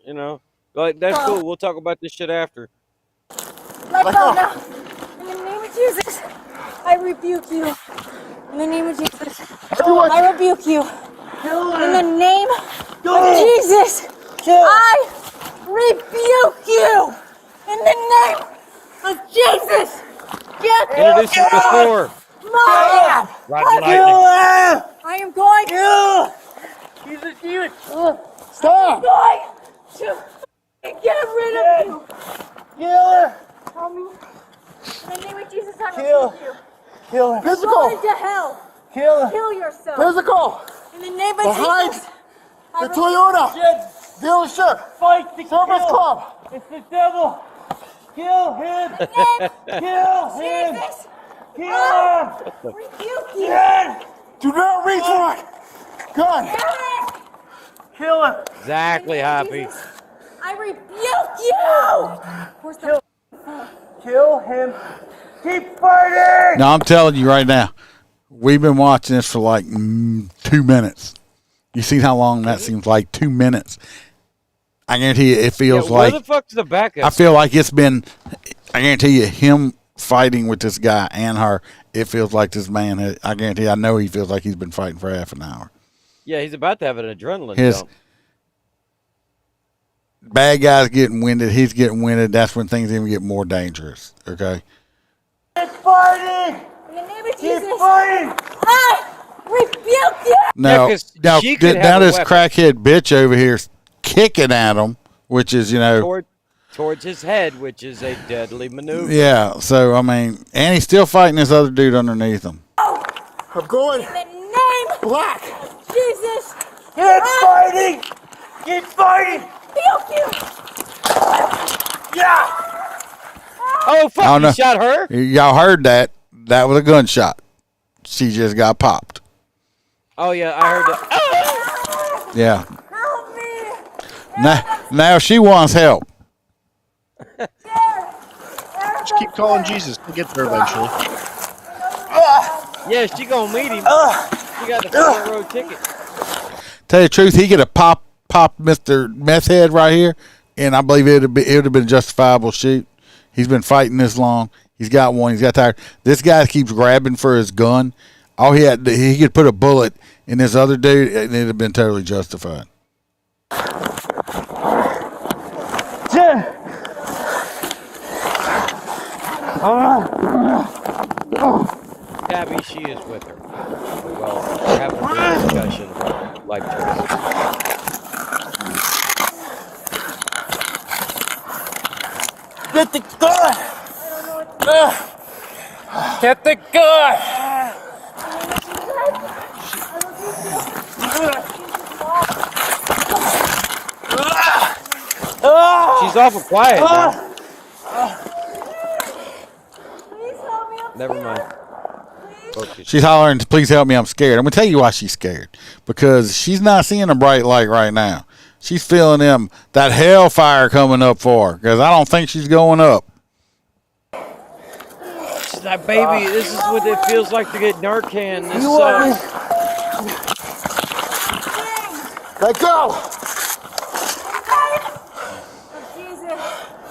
[SPEAKER 5] like that's cool. We'll talk about this shit after.
[SPEAKER 10] Let go now. In the name of Jesus, I rebuke you. In the name of Jesus, I rebuke you. In the name of Jesus, I rebuke you. In the name of Jesus, get
[SPEAKER 5] Introduce him to the store.
[SPEAKER 10] my
[SPEAKER 5] Roger lightning.
[SPEAKER 10] I am going to.
[SPEAKER 2] Jesus, demon.
[SPEAKER 10] I'm
[SPEAKER 2] Stop.
[SPEAKER 10] going to get rid of you.
[SPEAKER 2] Kill her.
[SPEAKER 10] In the name of Jesus, I
[SPEAKER 2] Kill.
[SPEAKER 10] rebuke you.
[SPEAKER 2] Kill her.
[SPEAKER 10] Go
[SPEAKER 2] Physical.
[SPEAKER 10] into hell.
[SPEAKER 2] Kill her.
[SPEAKER 10] Kill yourself.
[SPEAKER 2] Physical.
[SPEAKER 10] In the name of
[SPEAKER 2] Behind
[SPEAKER 10] Jesus.
[SPEAKER 2] the Toyota dealership.
[SPEAKER 11] Fight the
[SPEAKER 2] Service
[SPEAKER 11] kill.
[SPEAKER 2] club.
[SPEAKER 11] It's the devil. Kill him. Kill him.
[SPEAKER 10] Jesus.
[SPEAKER 11] Kill him.
[SPEAKER 10] Rebuke you.
[SPEAKER 2] Dead. Do not reach for it. Gun.
[SPEAKER 11] Kill him.
[SPEAKER 5] Exactly, Happy.
[SPEAKER 10] I rebuke you. Where's the
[SPEAKER 11] Kill him. Keep fighting.
[SPEAKER 4] Now, I'm telling you right now, we've been watching this for like 2 minutes. You see how long that seems like? 2 minutes. I guarantee you it feels
[SPEAKER 5] Where
[SPEAKER 4] like,
[SPEAKER 5] the fuck's the backup?
[SPEAKER 4] I feel like it's been, I guarantee you, him fighting with this guy and her, it feels like this man, I guarantee you, I know he feels like he's been fighting for half an hour.
[SPEAKER 5] Yeah, he's about to have an adrenaline
[SPEAKER 4] His
[SPEAKER 5] dump.
[SPEAKER 4] bad guy's getting winded, he's getting winded. That's when things even get more dangerous, okay?
[SPEAKER 11] Keep fighting.
[SPEAKER 10] In the name of
[SPEAKER 11] Keep
[SPEAKER 10] Jesus.
[SPEAKER 11] fighting.
[SPEAKER 10] I rebuke you.
[SPEAKER 4] Now,
[SPEAKER 5] 'cause she could have
[SPEAKER 4] now
[SPEAKER 5] a
[SPEAKER 4] this
[SPEAKER 5] weapon.
[SPEAKER 4] crackhead bitch over here is kicking at him, which is,
[SPEAKER 5] Towards his head, which is a deadly maneuver.
[SPEAKER 4] yeah, so, I mean, and he's still fighting this other dude underneath him.
[SPEAKER 2] I'm going
[SPEAKER 10] In the name
[SPEAKER 2] black.
[SPEAKER 10] of Jesus.
[SPEAKER 11] Keep fighting. Keep fighting.
[SPEAKER 10] Rebuke you.
[SPEAKER 11] Yeah.
[SPEAKER 5] Oh, fuck,
[SPEAKER 4] I don't
[SPEAKER 5] you
[SPEAKER 4] know.
[SPEAKER 5] shot her?
[SPEAKER 4] Y'all heard that. That was a gunshot. She just got popped.
[SPEAKER 5] Oh, yeah, I heard that.
[SPEAKER 4] Yeah.
[SPEAKER 10] Help me.
[SPEAKER 4] Now she wants help.
[SPEAKER 6] Just keep calling Jesus. He'll get there eventually.
[SPEAKER 5] Yeah, she gonna meet him. She got the front row ticket.
[SPEAKER 4] Tell you the truth, he could have popped Mr. Meth Head right here, and I believe it would have been a justifiable shoot. He's been fighting this long. He's got one. He's got tired. This guy keeps grabbing for his gun. All he could put a bullet in this other dude, and it'd have been totally justified.
[SPEAKER 5] Tabby, she is with her. Well, we're having a big discussion about life choices.
[SPEAKER 11] Get the gun. Get the gun.
[SPEAKER 5] She's awful quiet now.
[SPEAKER 10] Please help me. I'm
[SPEAKER 5] Never
[SPEAKER 10] scared.
[SPEAKER 5] mind.
[SPEAKER 10] Please.
[SPEAKER 5] Focus.
[SPEAKER 4] She's hollering, please help me, I'm scared. I'm going to tell you why she's scared. Because she's not seeing a bright light right now. She's feeling that hellfire coming up for her. Because I don't think she's going up.
[SPEAKER 5] She's like, baby, this is what it feels like to get Narcan. This sucks.
[SPEAKER 11] Let go!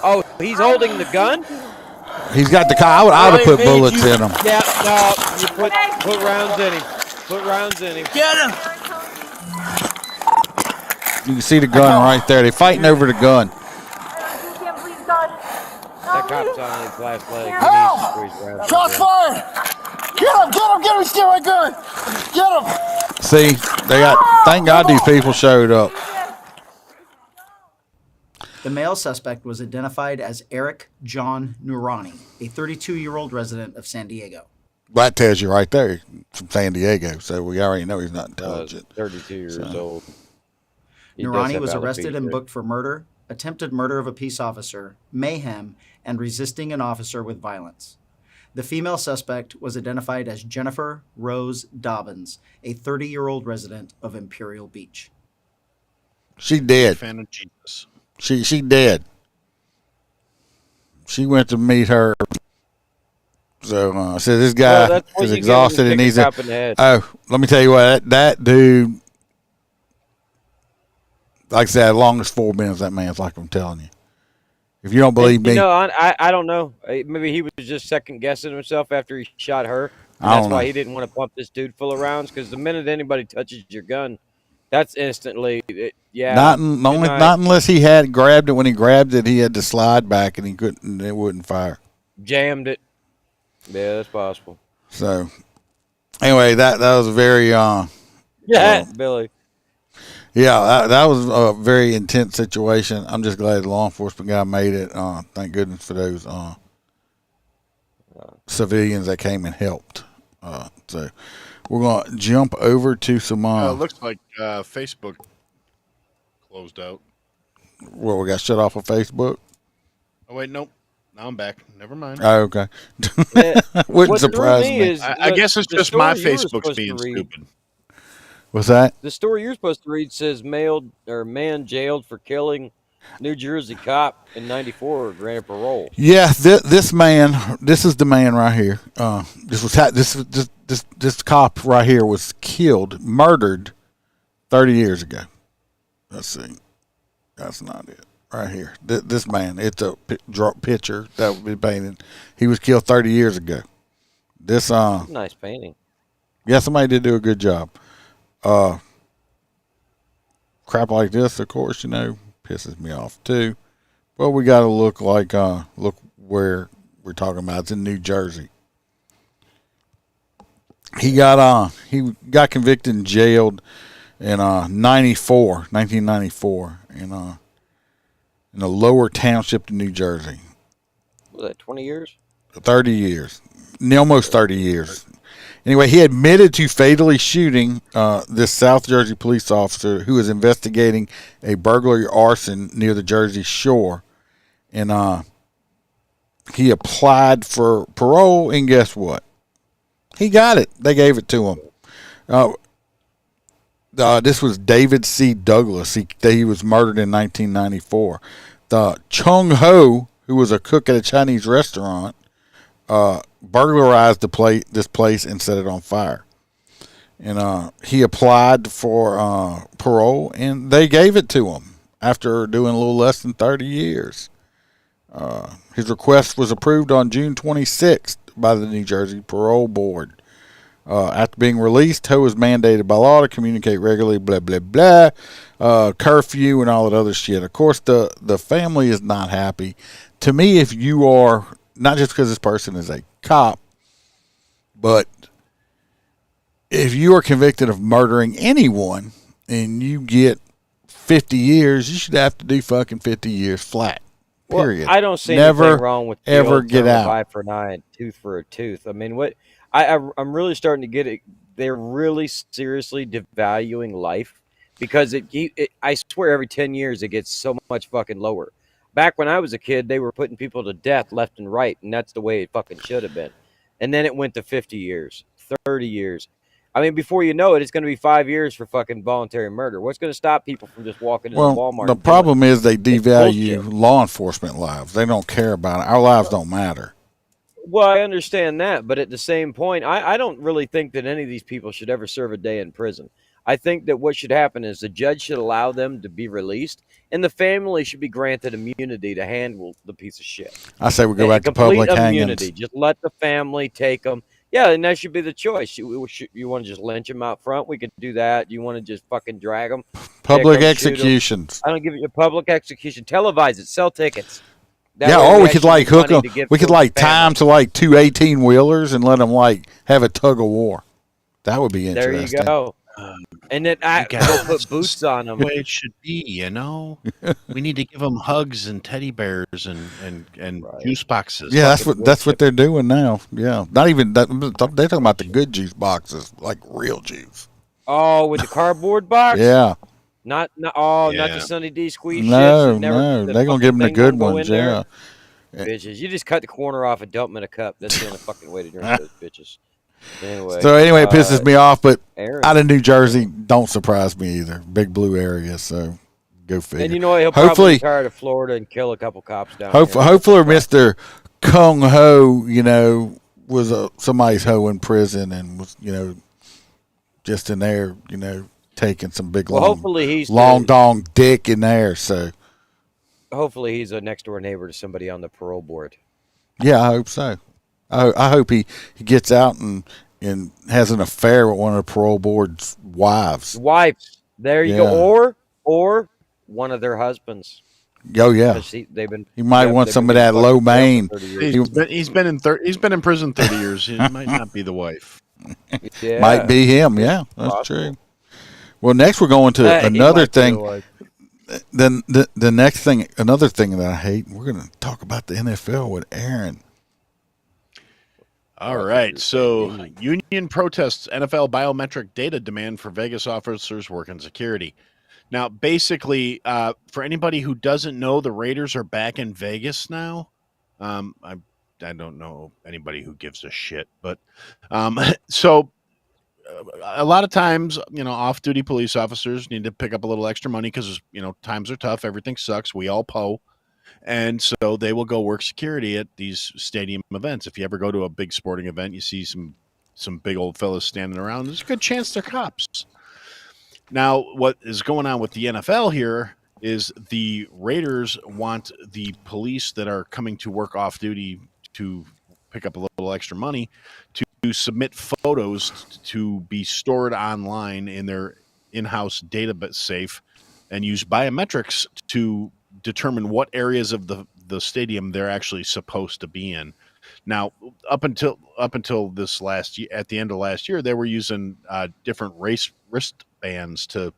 [SPEAKER 5] Oh, he's holding the gun?
[SPEAKER 4] He's got the car. I would have put bullets in him.
[SPEAKER 5] Yeah, no, you put rounds in him. Put rounds in him.
[SPEAKER 11] Get him!
[SPEAKER 4] You can see the gun right there. They're fighting over the gun.
[SPEAKER 5] That cop's on his last leg.
[SPEAKER 11] Help! Shots fired! Get him, he's still right good! Get him!
[SPEAKER 4] See, thank God these people showed up.
[SPEAKER 9] The male suspect was identified as Eric John Noorani, a 32-year-old resident of San Diego.
[SPEAKER 4] That tells you right there, from San Diego. So we already know he's not intelligent.
[SPEAKER 5] 32 years old.
[SPEAKER 9] Noorani was arrested and booked for murder, attempted murder of a peace officer, mayhem, and resisting an officer with violence. The female suspect was identified as Jennifer Rose Dobbins, a 30-year-old resident of Imperial Beach.
[SPEAKER 4] She dead.
[SPEAKER 6] Fan of Jesus.
[SPEAKER 4] She dead. She went to meet her. So said this guy is exhausted and needs a. Oh, let me tell you what, that dude. Like I said, longest 4 minutes that man's like I'm telling you. If you don't believe me,
[SPEAKER 5] I don't know. Maybe he was just second guessing himself after he shot her. That's why he didn't want to pump this dude full of rounds. Because the minute anybody touches your gun, that's instantly,
[SPEAKER 4] Not unless he had grabbed it. When he grabbed it, he had to slide back, and he couldn't. It wouldn't fire.
[SPEAKER 5] Jammed it. Yeah, that's possible.
[SPEAKER 4] So, anyway, that was a very
[SPEAKER 5] Billy.
[SPEAKER 4] Yeah, that was a very intense situation. I'm just glad the law enforcement guy made it. Thank goodness for those civilians that came and helped. So we're going to jump over to some.
[SPEAKER 6] It looks like Facebook closed out.
[SPEAKER 4] Well, we got shut off of Facebook.
[SPEAKER 6] Oh wait, nope. Now I'm back. Never mind.
[SPEAKER 4] Oh, okay. Wouldn't surprise me.
[SPEAKER 6] I guess it's just my Facebook's being stupid.
[SPEAKER 4] What's that?
[SPEAKER 5] The story you're supposed to read says man jailed for killing New Jersey cop in '94 granted parole.
[SPEAKER 4] Yeah, this man, this is the man right here. This cop right here was murdered 30 years ago. Let's see. That's not it. Right here. This man, it's a picture that would be painted. He was killed 30 years ago. This
[SPEAKER 5] nice painting.
[SPEAKER 4] Yeah, somebody did do a good job. Crap like this, of course, pisses me off too. But we got to look where we're talking about. It's in New Jersey. He got convicted and jailed in 1994 in the Lower Township of New Jersey.
[SPEAKER 5] Was that 20 years?
[SPEAKER 4] 30 years. Almost 30 years. Anyway, he admitted to fatally shooting this South Jersey police officer who was investigating a burglary arson near the Jersey shore. And he applied for parole, and guess what? He got it. They gave it to him. This was David C. Douglas. He was murdered in 1994. The Chung Ho, who was a cook at a Chinese restaurant, burglarized this place and set it on fire. And he applied for parole, and they gave it to him after doing a little less than 30 years. His request was approved on June 26th by the New Jersey Parole Board. After being released, Ho is mandated by law to communicate regularly, blah, blah, blah, curfew and all that other shit. Of course, the family is not happy. To me, if you are, not just because this person is a cop, but if you are convicted of murdering anyone and you get 50 years, you should have to do fucking 50 years flat. Period.
[SPEAKER 5] Well, I don't see anything wrong with the old get out. Eye for an eye, tooth for a tooth. I mean, what I'm really starting to get it. They're really seriously devaluing life because I swear every 10 years it gets so much fucking lower. Back when I was a kid, they were putting people to death left and right, and that's the way it fucking should have been. And then it went to 50 years, 30 years. I mean, before you know it, it's going to be 5 years for fucking voluntary murder. What's going to stop people from just walking into
[SPEAKER 4] Well,
[SPEAKER 5] Walmart?
[SPEAKER 4] the
[SPEAKER 5] and doing
[SPEAKER 4] problem is they
[SPEAKER 5] it? It's
[SPEAKER 4] devalue
[SPEAKER 5] bullshit.
[SPEAKER 4] law enforcement lives. They don't care about it. Our lives don't matter.
[SPEAKER 5] Well, I understand that, but at the same point, I don't really think that any of these people should ever serve a day in prison. I think that what should happen is the judge should allow them to be released, and the family should be granted immunity to handle the piece of shit.
[SPEAKER 4] I say we go
[SPEAKER 5] And
[SPEAKER 4] back to
[SPEAKER 5] complete
[SPEAKER 4] public
[SPEAKER 5] immunity.
[SPEAKER 4] hangings.
[SPEAKER 5] Just let the family take them. Yeah, and that should be the choice. You want to just lynch them out front? We could do that. You want to just fucking drag them?
[SPEAKER 4] Public executions.
[SPEAKER 5] I don't give you a public execution. Televise it. Sell tickets. That
[SPEAKER 4] Yeah,
[SPEAKER 5] way
[SPEAKER 4] or we could
[SPEAKER 5] actually
[SPEAKER 4] like
[SPEAKER 5] get
[SPEAKER 4] hook
[SPEAKER 5] money
[SPEAKER 4] them.
[SPEAKER 5] to give
[SPEAKER 4] We could
[SPEAKER 5] to
[SPEAKER 4] like
[SPEAKER 5] the
[SPEAKER 4] tie them
[SPEAKER 5] family.
[SPEAKER 4] to like 2 18-wheelers and let them like have a tug of war. That would be
[SPEAKER 5] There
[SPEAKER 4] interesting.
[SPEAKER 5] you go. And then go put boots on them.
[SPEAKER 6] The way it should be, we need to give them hugs and teddy bears and juice boxes.
[SPEAKER 4] Yeah,
[SPEAKER 5] Fucking
[SPEAKER 4] that's what
[SPEAKER 5] worship.
[SPEAKER 4] they're doing now. Yeah, not even that. They're talking about the good juice boxes, like real juice.
[SPEAKER 5] Oh, with the cardboard box?
[SPEAKER 4] Yeah,
[SPEAKER 5] Not not
[SPEAKER 6] Yeah.
[SPEAKER 5] the Sunny D squeeze shits.
[SPEAKER 4] no,
[SPEAKER 5] that never,
[SPEAKER 4] no,
[SPEAKER 5] the
[SPEAKER 4] they're gonna
[SPEAKER 5] fucking
[SPEAKER 4] give them the
[SPEAKER 5] thing
[SPEAKER 4] good
[SPEAKER 5] don't go
[SPEAKER 4] ones.
[SPEAKER 5] in there.
[SPEAKER 4] Yeah.
[SPEAKER 5] Bitches. You just cut the corner off and dump them in a cup. That's the only fucking way to drink those bitches. Anyway.
[SPEAKER 4] So anyway, it pisses me off, but
[SPEAKER 5] Aaron.
[SPEAKER 4] out of New Jersey, don't surprise me either. Big blue area, so go figure.
[SPEAKER 5] And you know what? He'll probably
[SPEAKER 4] hopefully,
[SPEAKER 5] retire to Florida and kill a couple cops down
[SPEAKER 4] hopefully, Mr. Kung Ho, was somebody's hoe in prison and was, just in there, taking some big
[SPEAKER 5] Well,
[SPEAKER 4] long,
[SPEAKER 5] hopefully he's
[SPEAKER 4] long dong dick in there. So
[SPEAKER 5] hopefully he's a next door neighbor to somebody on the parole board.
[SPEAKER 4] yeah, I hope so. I hope he gets out and has an affair with one of the parole board's wives.
[SPEAKER 5] Wives. There you
[SPEAKER 4] Yeah.
[SPEAKER 5] go. Or one of their husbands.
[SPEAKER 4] Oh yeah,
[SPEAKER 5] 'Cause they've been.
[SPEAKER 4] he might want
[SPEAKER 5] they've
[SPEAKER 4] some
[SPEAKER 5] been
[SPEAKER 4] of that
[SPEAKER 5] getting
[SPEAKER 4] low
[SPEAKER 5] fucking jail
[SPEAKER 4] main.
[SPEAKER 5] for 30 years.
[SPEAKER 6] He's been in prison 30 years. It might not be the wife.
[SPEAKER 5] Yeah.
[SPEAKER 4] Might be him. Yeah, that's
[SPEAKER 5] possible.
[SPEAKER 4] true. Well, next we're going to
[SPEAKER 5] He
[SPEAKER 4] another
[SPEAKER 5] might be the
[SPEAKER 4] thing.
[SPEAKER 5] wife.
[SPEAKER 4] Then the next thing, another thing that I hate. We're going to talk about the NFL with Aaron.
[SPEAKER 6] All right. So, union protests NFL biometric data demand for Vegas officers working security. Now, basically, for anybody who doesn't know, the Raiders are back in Vegas now. I don't know anybody who gives a shit, but so a lot of times, off-duty police officers need to pick up a little extra money because times are tough, everything sucks, we all po. And so they will go work security at these stadium events. If you ever go to a big sporting event, you see some big old fellas standing around. There's a good chance they're cops. Now, what is going on with the NFL here is the Raiders want the police that are coming to work off duty to pick up a little extra money to submit photos to be stored online in their in-house database safe and use biometrics to determine what areas of the stadium they're actually supposed to be in. Now, up until this last year, at the end of last year, they were using different wristbands to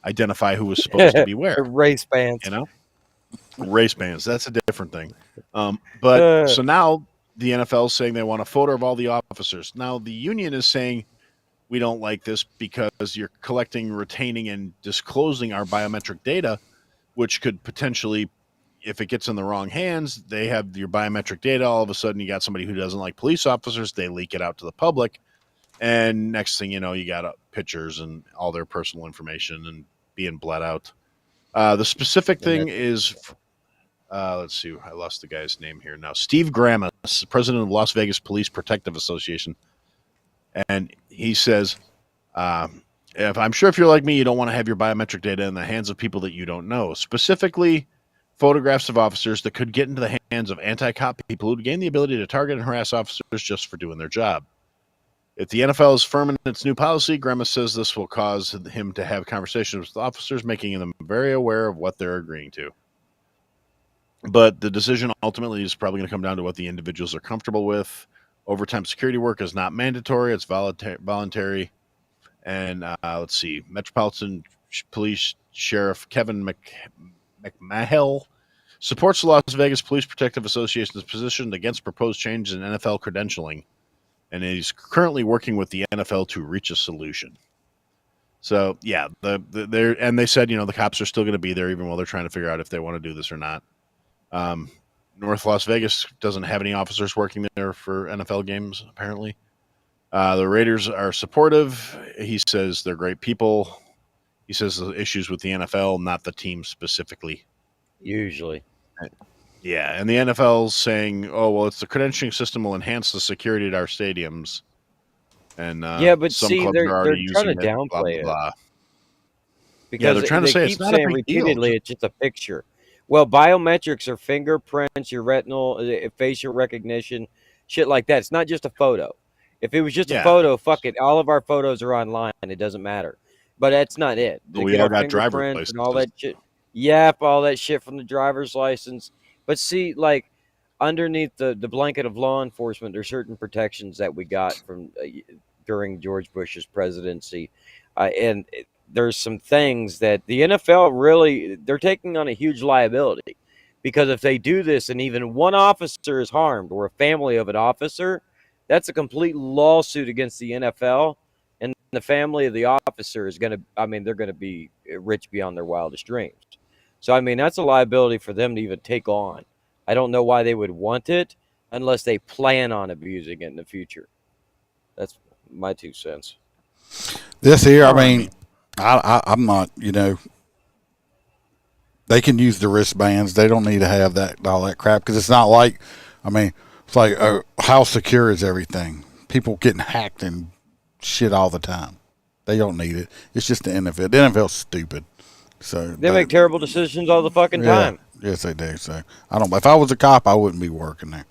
[SPEAKER 6] identify who was supposed to be where.
[SPEAKER 5] Race bands.
[SPEAKER 6] Race bands. That's a different thing. But so now the NFL is saying they want a photo of all the officers. Now the union is saying we don't like this because you're collecting, retaining, and disclosing our biometric data, which could potentially, if it gets in the wrong hands, they have your biometric data. All of a sudden, you got somebody who doesn't like police officers. They leak it out to the public. And next thing you know, you got pictures and all their personal information and being bled out. The specific thing is, let's see, I lost the guy's name here now. Steve Grammas, president of Las Vegas Police Protective Association. And he says, I'm sure if you're like me, you don't want to have your biometric data in the hands of people that you don't know. Specifically, photographs of officers that could get into the hands of anti-cop people who gain the ability to target and harass officers just for doing their job. If the NFL is firm in its new policy, Grammas says this will cause him to have conversations with officers, making them very aware of what they're agreeing to. But the decision ultimately is probably going to come down to what the individuals are comfortable with. Overtime security work is not mandatory. It's voluntary. And let's see, Metropolitan Police Sheriff Kevin McMahill supports the Las Vegas Police Protective Association's position against proposed changes in NFL credentialing. And he's currently working with the NFL to reach a solution. So, yeah, they said, the cops are still going to be there even while they're trying to figure out if they want to do this or not. North Las Vegas doesn't have any officers working there for NFL games, apparently. The Raiders are supportive. He says they're great people. He says the issues with the NFL, not the team specifically.
[SPEAKER 5] Usually.
[SPEAKER 6] Yeah, and the NFL's saying, "Oh well, it's the credentialing system will enhance the security at our stadiums." And
[SPEAKER 5] Yeah, but
[SPEAKER 6] some
[SPEAKER 5] see,
[SPEAKER 6] clubs
[SPEAKER 5] they're
[SPEAKER 6] are already
[SPEAKER 5] trying
[SPEAKER 6] using
[SPEAKER 5] to
[SPEAKER 6] it. Blah blah
[SPEAKER 5] downplay it
[SPEAKER 6] blah. Yeah,
[SPEAKER 5] because
[SPEAKER 6] they're trying to
[SPEAKER 5] they
[SPEAKER 6] say it's
[SPEAKER 5] keep
[SPEAKER 6] not a
[SPEAKER 5] saying
[SPEAKER 6] big deal.
[SPEAKER 5] repeatedly it's just a picture. Well, biometrics are fingerprints, your retinal, facial recognition, shit like that. It's not just a photo. If it was just a
[SPEAKER 6] Yeah.
[SPEAKER 5] photo, fuck it. All of our photos are online. It doesn't matter. But that's not it. They
[SPEAKER 6] We
[SPEAKER 5] get
[SPEAKER 6] all
[SPEAKER 5] our
[SPEAKER 6] got driver's
[SPEAKER 5] fingerprints and all
[SPEAKER 6] licenses.
[SPEAKER 5] that shit. Yep, all that shit from the driver's license. But see, like underneath the blanket of law enforcement, there's certain protections that we got from during George Bush's presidency, and there's some things that the NFL really they're taking on a huge liability because if they do this and even one officer is harmed or a family of an officer, that's a complete lawsuit against the NFL. And the family of the officer is going to, I mean, they're going to be rich beyond their wildest dreams. So, I mean, that's a liability for them to even take on. I don't know why they would want it unless they plan on abusing it in the future. That's my 2 cents.
[SPEAKER 4] This here, I mean, I'm not, they can use the wristbands. They don't need to have all that crap because it's not like, I mean, it's like how secure is everything? People getting hacked and shit all the time. They don't need it. It's just the NFL. The NFL's stupid. So
[SPEAKER 5] they make terrible decisions all the fucking time.
[SPEAKER 4] Yes, they do. So I don't. If I was a cop, I wouldn't be working there.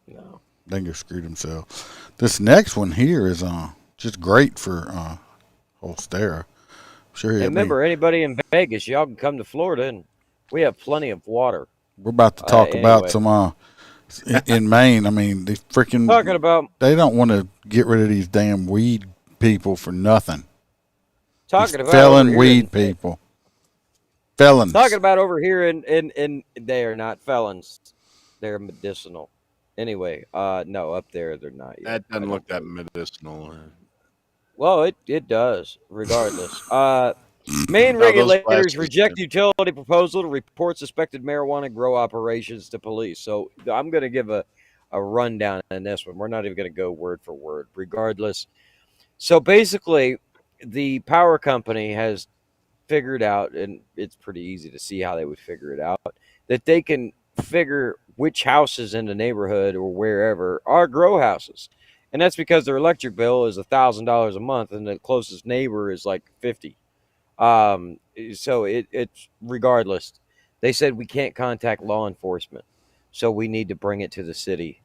[SPEAKER 5] No,
[SPEAKER 4] they can go screw themselves. This next one here is just great for Holstera. Sure.
[SPEAKER 5] And remember, anybody in Vegas, y'all can come to Florida, and we have plenty of water.
[SPEAKER 4] We're about to talk about some in Maine. I mean, they freaking
[SPEAKER 5] talking about.
[SPEAKER 4] They don't want to get rid of these damn weed people for nothing.
[SPEAKER 5] Talking
[SPEAKER 4] these
[SPEAKER 5] about
[SPEAKER 4] felon weed people. Felons.
[SPEAKER 5] Talking about over here in they are not felons. They're medicinal. Anyway, no, up there they're not yet.
[SPEAKER 6] That doesn't look that medicinal.
[SPEAKER 5] Well, it does, regardless. Maine regulators reject utility proposal to report suspected marijuana grow operations to police. So I'm going to give a rundown on this one. We're not even going to go word for word, regardless. So basically, the power company has figured out, and it's pretty easy to see how they would figure it out, that they can figure which houses in the neighborhood or wherever are grow houses. And that's because their electric bill is $1,000 a month, and the closest neighbor is like $50. So it's regardless. They said we can't contact law enforcement, so we need to bring it to the city.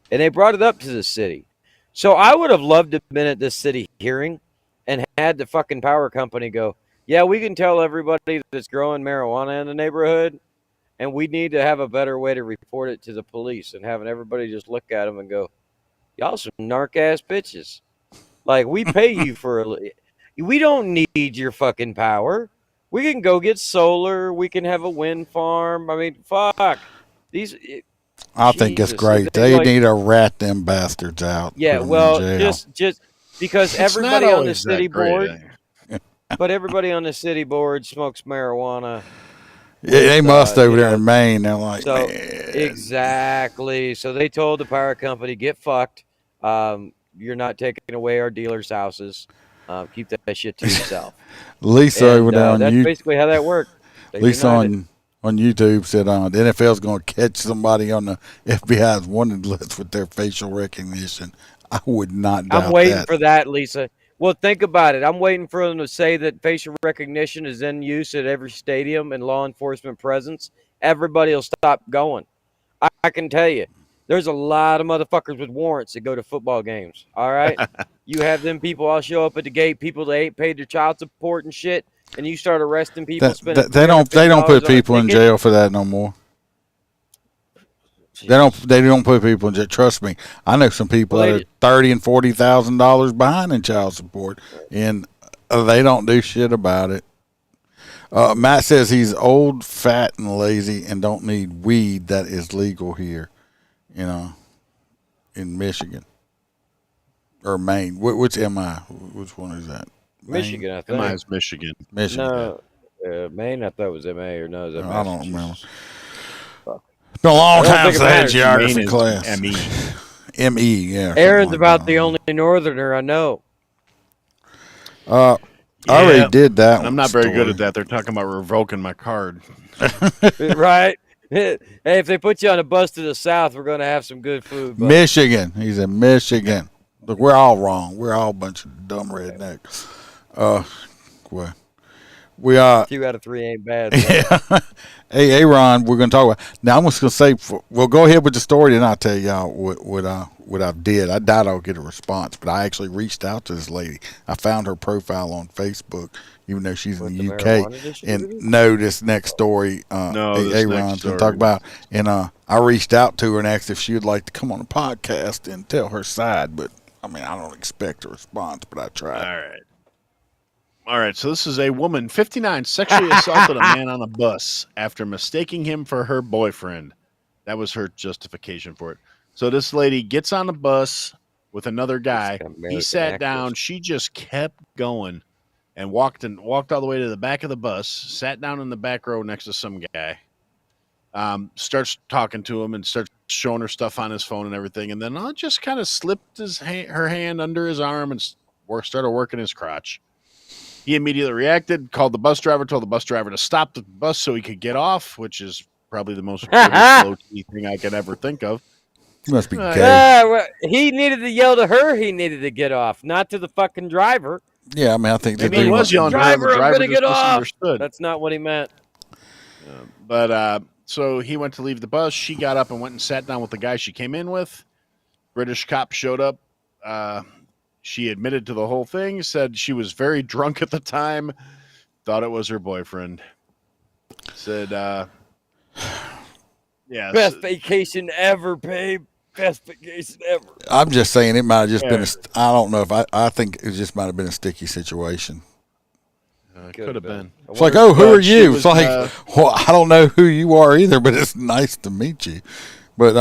[SPEAKER 5] And they brought it up to the city. So I would have loved to have been at this city hearing and had the fucking power company go, yeah, we can tell everybody that's growing marijuana in the neighborhood, and we need to have a better way to report it to the police, and having everybody just look at them and go, y'all some narc-ass bitches. Like, we pay you we don't need your fucking power. We can go get solar. We can have a wind farm. I mean, fuck.
[SPEAKER 4] I think it's great. They need to rat them bastards out.
[SPEAKER 5] Yeah, well, just because everybody on the city board, but everybody on the city board smokes marijuana.
[SPEAKER 4] Yeah, they must over there in Maine. They're like,
[SPEAKER 5] so,
[SPEAKER 4] man.
[SPEAKER 5] Exactly. So they told the power company, get fucked. You're not taking away our dealers' houses. Keep that shit to yourself.
[SPEAKER 4] Lisa over there on
[SPEAKER 5] that's
[SPEAKER 4] YouTube.
[SPEAKER 5] Basically how that worked.
[SPEAKER 4] Lisa on YouTube said the NFL's going to catch somebody on the FBI's wanted list with their facial recognition. I would not doubt that.
[SPEAKER 5] I'm waiting for that, Lisa. Well, think about it. I'm waiting for them to say that facial recognition is in use at every stadium and law enforcement presence. Everybody will stop going. I can tell you. There's a lot of motherfuckers with warrants that go to football games. All right? You have them people all show up at the gate, people that ain't paid their child support and shit, and you start arresting people.
[SPEAKER 4] They don't put people in jail for that no more. Jeez. They don't put people in jail. Trust me. I know some people that are $30,000 and $40,000 behind in child support, and they don't do shit about it. Matt says he's old, fat, and lazy and don't need weed that is legal here. In Michigan or Maine. Which MI? Which one is that?
[SPEAKER 5] Michigan, I think.
[SPEAKER 6] MI is Michigan.
[SPEAKER 5] No, Maine, I thought it was MA or no? Is that
[SPEAKER 4] I don't remember. It's been a long time since I had geography class. M.E., yeah.
[SPEAKER 5] Aaron's about the only northerner I know.
[SPEAKER 4] I already did that one.
[SPEAKER 6] I'm not very good at that. They're talking about revoking my card.
[SPEAKER 5] Right? Hey, if they put you on a bus to the south, we're going to have some good food. Buddy.
[SPEAKER 4] Michigan. He's in Michigan. Look, we're all wrong. We're all a bunch of dumb rednecks. Well, we are.
[SPEAKER 5] 2 out of 3 ain't bad.
[SPEAKER 4] Yeah. Hey, Aaron, we're going to talk about. Now, I'm just going to say, well, go ahead with the story, and I'll tell y'all what I did. I doubt I'll get a response, but I actually reached out to this lady. I found her profile on Facebook, even though she's in the UK. And no, this next story, Aaron's going to talk about. And I reached out to her and asked if she would like to come on the podcast and tell her side. But, I mean, I don't expect a response, but I tried.
[SPEAKER 6] All right, so this is a woman, 59, sexually assaulted a man on a bus after mistaking him for her boyfriend. That was her justification for it. So this lady gets on the bus with another guy. He sat down. She just kept going and walked all the way to the back of the bus, sat down in the back row next to some guy, starts talking to him and starts showing her stuff on his phone and everything. And then just kind of slipped her hand under his arm and started working his crotch. He immediately reacted, called the bus driver, told the bus driver to stop the bus so he could get off, which is probably the most low-key thing I could ever think of.
[SPEAKER 4] He must be gay.
[SPEAKER 5] He needed to yell to her. He needed to get off, not to the fucking driver.
[SPEAKER 4] Yeah, I mean, I think
[SPEAKER 6] he was yelling to her. The driver
[SPEAKER 5] I'm going to get off.
[SPEAKER 6] Understood.
[SPEAKER 5] That's not what he meant.
[SPEAKER 6] So he went to leave the bus. She got up and went and sat down with the guy she came in with. British cop showed up. She admitted to the whole thing, said she was very drunk at the time, thought it was her boyfriend. Said, yeah.
[SPEAKER 5] Best vacation ever, babe. Best vacation ever.
[SPEAKER 4] I'm just saying it might have just been I don't know if I think it just might have been a sticky situation.
[SPEAKER 6] Could have been.
[SPEAKER 4] It's like, oh, who are you? It's like, well, I don't know who you are either, but it's nice to meet you. But,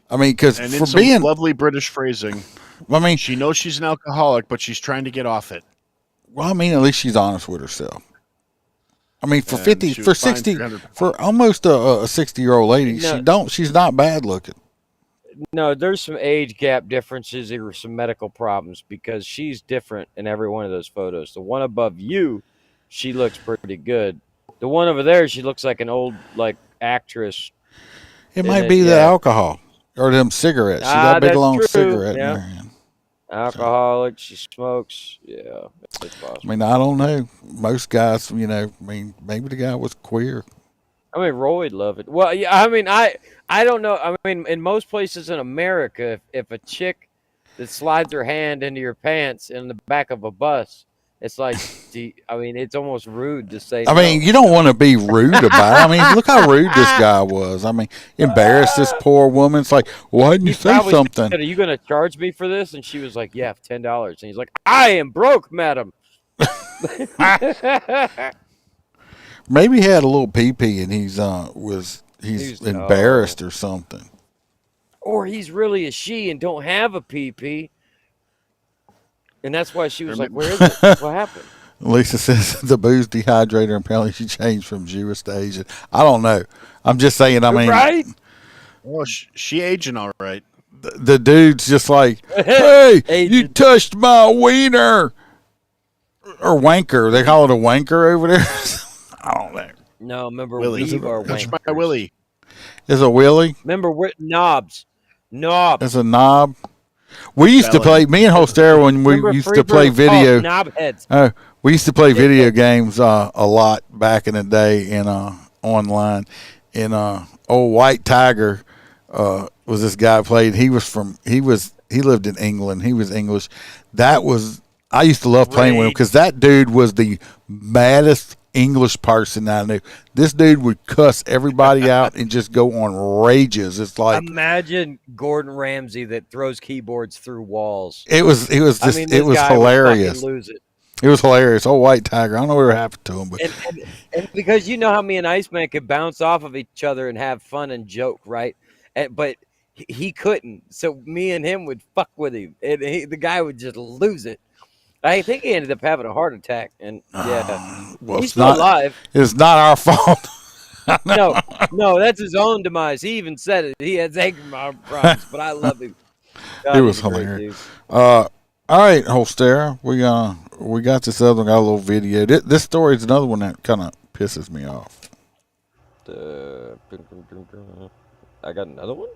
[SPEAKER 4] I mean, because for being
[SPEAKER 6] lovely British phrasing,
[SPEAKER 4] I mean,
[SPEAKER 6] she knows she's an alcoholic, but she's trying to get off it.
[SPEAKER 4] Well, I mean, at least she's honest with herself. I mean, for 60, for almost a 60-year-old lady, she's not bad looking.
[SPEAKER 5] No, there's some age gap differences or some medical problems because she's different in every one of those photos. The one above you, she looks pretty good. The one over there, she looks like an old actress.
[SPEAKER 4] It might be the alcohol or them cigarettes. She got a big long cigarette in her hand.
[SPEAKER 5] Alcoholic, she smokes. Yeah, it's possible.
[SPEAKER 4] I mean, I don't know. Most guys, I mean, maybe the guy was queer.
[SPEAKER 5] I mean, Roy'd love it. Well, yeah, I mean, I don't know. I mean, in most places in America, if a chick that slides her hand into your pants in the back of a bus, it's like, I mean, it's almost rude to say.
[SPEAKER 4] I mean, you don't want to be rude about it. I mean, look how rude this guy was. I mean, embarrassed this poor woman. It's like, why didn't you say something?
[SPEAKER 5] Said, are you going to charge me for this? And she was like, yeah, $10. And he's like, I am broke, madam.
[SPEAKER 4] Maybe he had a little pee-pee and he's embarrassed or something.
[SPEAKER 5] Or he's really a she and don't have a pee-pee. And that's why she was like, where is it? What happened?
[SPEAKER 4] Lisa says the booze dehydrated her and apparently she changed from Jewish to Asian. I don't know. I'm just saying, I mean.
[SPEAKER 5] Right?
[SPEAKER 6] Well, she aging all right.
[SPEAKER 4] The dude's just like, hey, you touched my wiener. Or wanker. They call it a wanker over there. I don't know.
[SPEAKER 5] No, remember,
[SPEAKER 6] Willie.
[SPEAKER 5] Touch
[SPEAKER 6] my Willie.
[SPEAKER 4] Is a Willie?
[SPEAKER 5] Remember, knobs. Knob.
[SPEAKER 4] It's a knob. We used to play, me and Holstera, when we used to play video.
[SPEAKER 5] Knob heads.
[SPEAKER 4] We used to play video games a lot back in the day in online. And old White Tiger was this guy played. He lived in England. He was English. I used to love playing with him because that dude was the maddest English person I knew. This dude would cuss everybody out and just go on rages. It's like,
[SPEAKER 5] imagine Gordon Ramsay that throws keyboards through walls.
[SPEAKER 4] It was hilarious. It was hilarious. Oh, White Tiger. I don't know what happened to him, but
[SPEAKER 5] and because you know how me and Iceman could bounce off of each other and have fun and joke, right? But he couldn't. So me and him would fuck with him, and the guy would just lose it. I think he ended up having a heart attack, and
[SPEAKER 4] well,
[SPEAKER 5] he's still alive.
[SPEAKER 4] It's not our fault.
[SPEAKER 5] No, that's his own demise. He even said it. He has anger problems, but I love him. God,
[SPEAKER 4] It was
[SPEAKER 5] he's a great
[SPEAKER 4] hilarious.
[SPEAKER 5] dude.
[SPEAKER 4] All right, Holster, we got this other one. Got a little video. This story is another one that kind of pisses me off.
[SPEAKER 5] I got another one.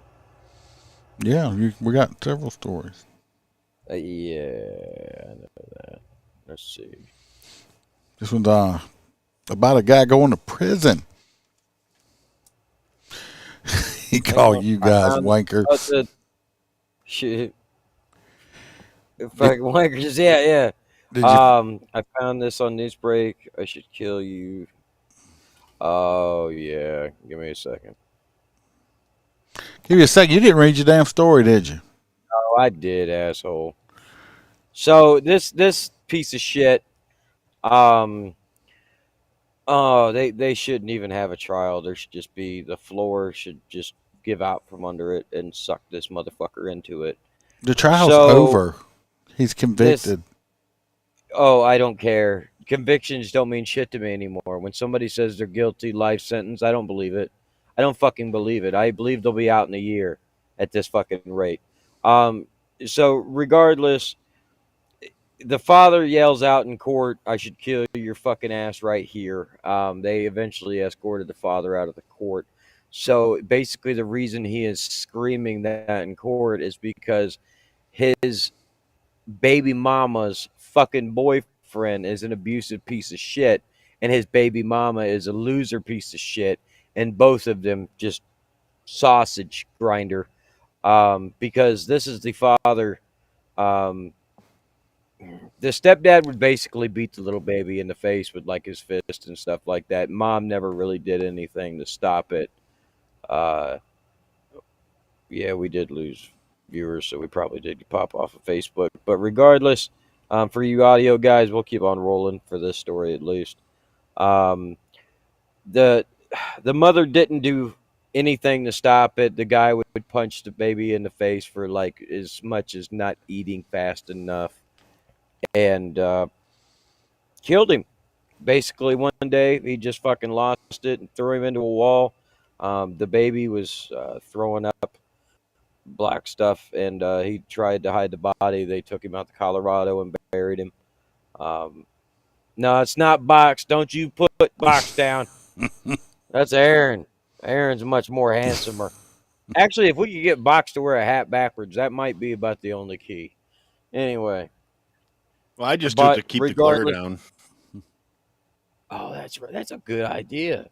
[SPEAKER 4] Yeah, we got several stories.
[SPEAKER 5] Yeah, I know that. Let's see.
[SPEAKER 4] This one's about a guy going to prison. He called you guys wankers.
[SPEAKER 5] Shit. Fucking wankers. Yeah.
[SPEAKER 4] Did you?
[SPEAKER 5] I found this on Newsbreak. I should kill you. Oh yeah. Give me a second.
[SPEAKER 4] Give me a second. You didn't read your damn story, did you?
[SPEAKER 5] Oh, I did, asshole. So this piece of shit. Oh, they shouldn't even have a trial. There should just be the floor should just give out from under it and suck this motherfucker into it.
[SPEAKER 4] The trial's
[SPEAKER 5] So,
[SPEAKER 4] over. He's convicted.
[SPEAKER 5] Oh, I don't care. Convictions don't mean shit to me anymore. When somebody says they're guilty, life sentence, I don't believe it. I don't fucking believe it. I believe they'll be out in a year at this fucking rate. So regardless, the father yells out in court, "I should kill your fucking ass right here." They eventually escorted the father out of the court. So basically the reason he is screaming that in court is because his baby mama's fucking boyfriend is an abusive piece of shit, and his baby mama is a loser piece of shit, and both of them just sausage grinder. Because this is the father. The stepdad would basically beat the little baby in the face with like his fist and stuff like that. Mom never really did anything to stop it. Yeah, we did lose viewers, so we probably did pop off of Facebook. But regardless, for you audio guys, we'll keep on rolling for this story at least. The mother didn't do anything to stop it. The guy would punch the baby in the face for like as much as not eating fast enough, and killed him. Basically, one day he just fucking lost it and threw him into a wall. The baby was throwing up black stuff, and he tried to hide the body. They took him out to Colorado and buried him. No, it's not Box. Don't you put Box down. That's Aaron. Aaron's much more handsomer. Actually, if we could get Box to wear a hat backwards, that might be about the only key. Anyway.
[SPEAKER 6] Well, I just do it to keep the glare down.
[SPEAKER 5] Oh, that's right. That's a good idea.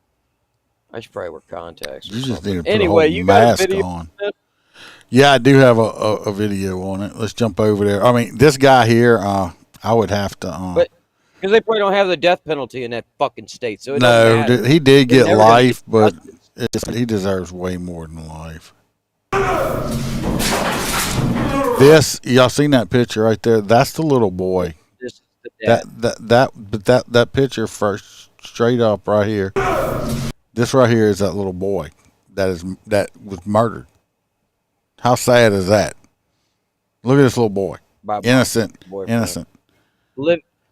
[SPEAKER 5] I should probably wear contacts.
[SPEAKER 4] You just need to put
[SPEAKER 5] anyway,
[SPEAKER 4] a
[SPEAKER 5] you
[SPEAKER 4] mask
[SPEAKER 5] got a video
[SPEAKER 4] on. Yeah, I do have a video on it. Let's jump over there. I mean, this guy here, I would have to.
[SPEAKER 5] But because they probably don't have the death penalty in that fucking state, so it
[SPEAKER 4] no,
[SPEAKER 5] don't matter.
[SPEAKER 4] he did get
[SPEAKER 5] never
[SPEAKER 4] life,
[SPEAKER 5] gonna
[SPEAKER 4] but he deserves way more than life. This, y'all seen that picture right there? That's the little boy.
[SPEAKER 5] This is the dad.
[SPEAKER 4] That picture first, straight up right here. This right here is that little boy that was murdered. How sad is that? Look at this little boy, innocent.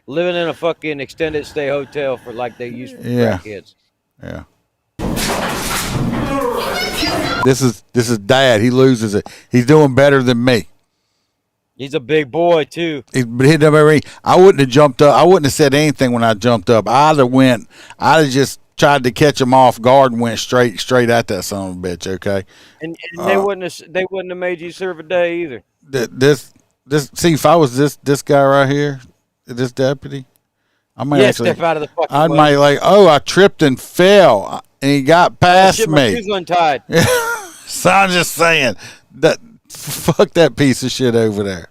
[SPEAKER 5] Living in a fucking extended stay hotel for like they used for kids.
[SPEAKER 4] Yeah. This is dad. He loses it. He's doing better than me.
[SPEAKER 5] He's a big boy too.
[SPEAKER 4] But he never. I wouldn't have jumped up. I wouldn't have said anything when I jumped up. I'd have just tried to catch him off guard and went straight at that son of a bitch. Okay.
[SPEAKER 5] And they wouldn't have made you serve a day either.
[SPEAKER 4] See, if I was this guy right here, this deputy, I might actually
[SPEAKER 5] step out of the fucking
[SPEAKER 4] I
[SPEAKER 5] way.
[SPEAKER 4] might I tripped and fell and he got past
[SPEAKER 5] Shit,
[SPEAKER 4] me.
[SPEAKER 5] my shoes untied.
[SPEAKER 4] So I'm just saying that fuck that piece of shit over there.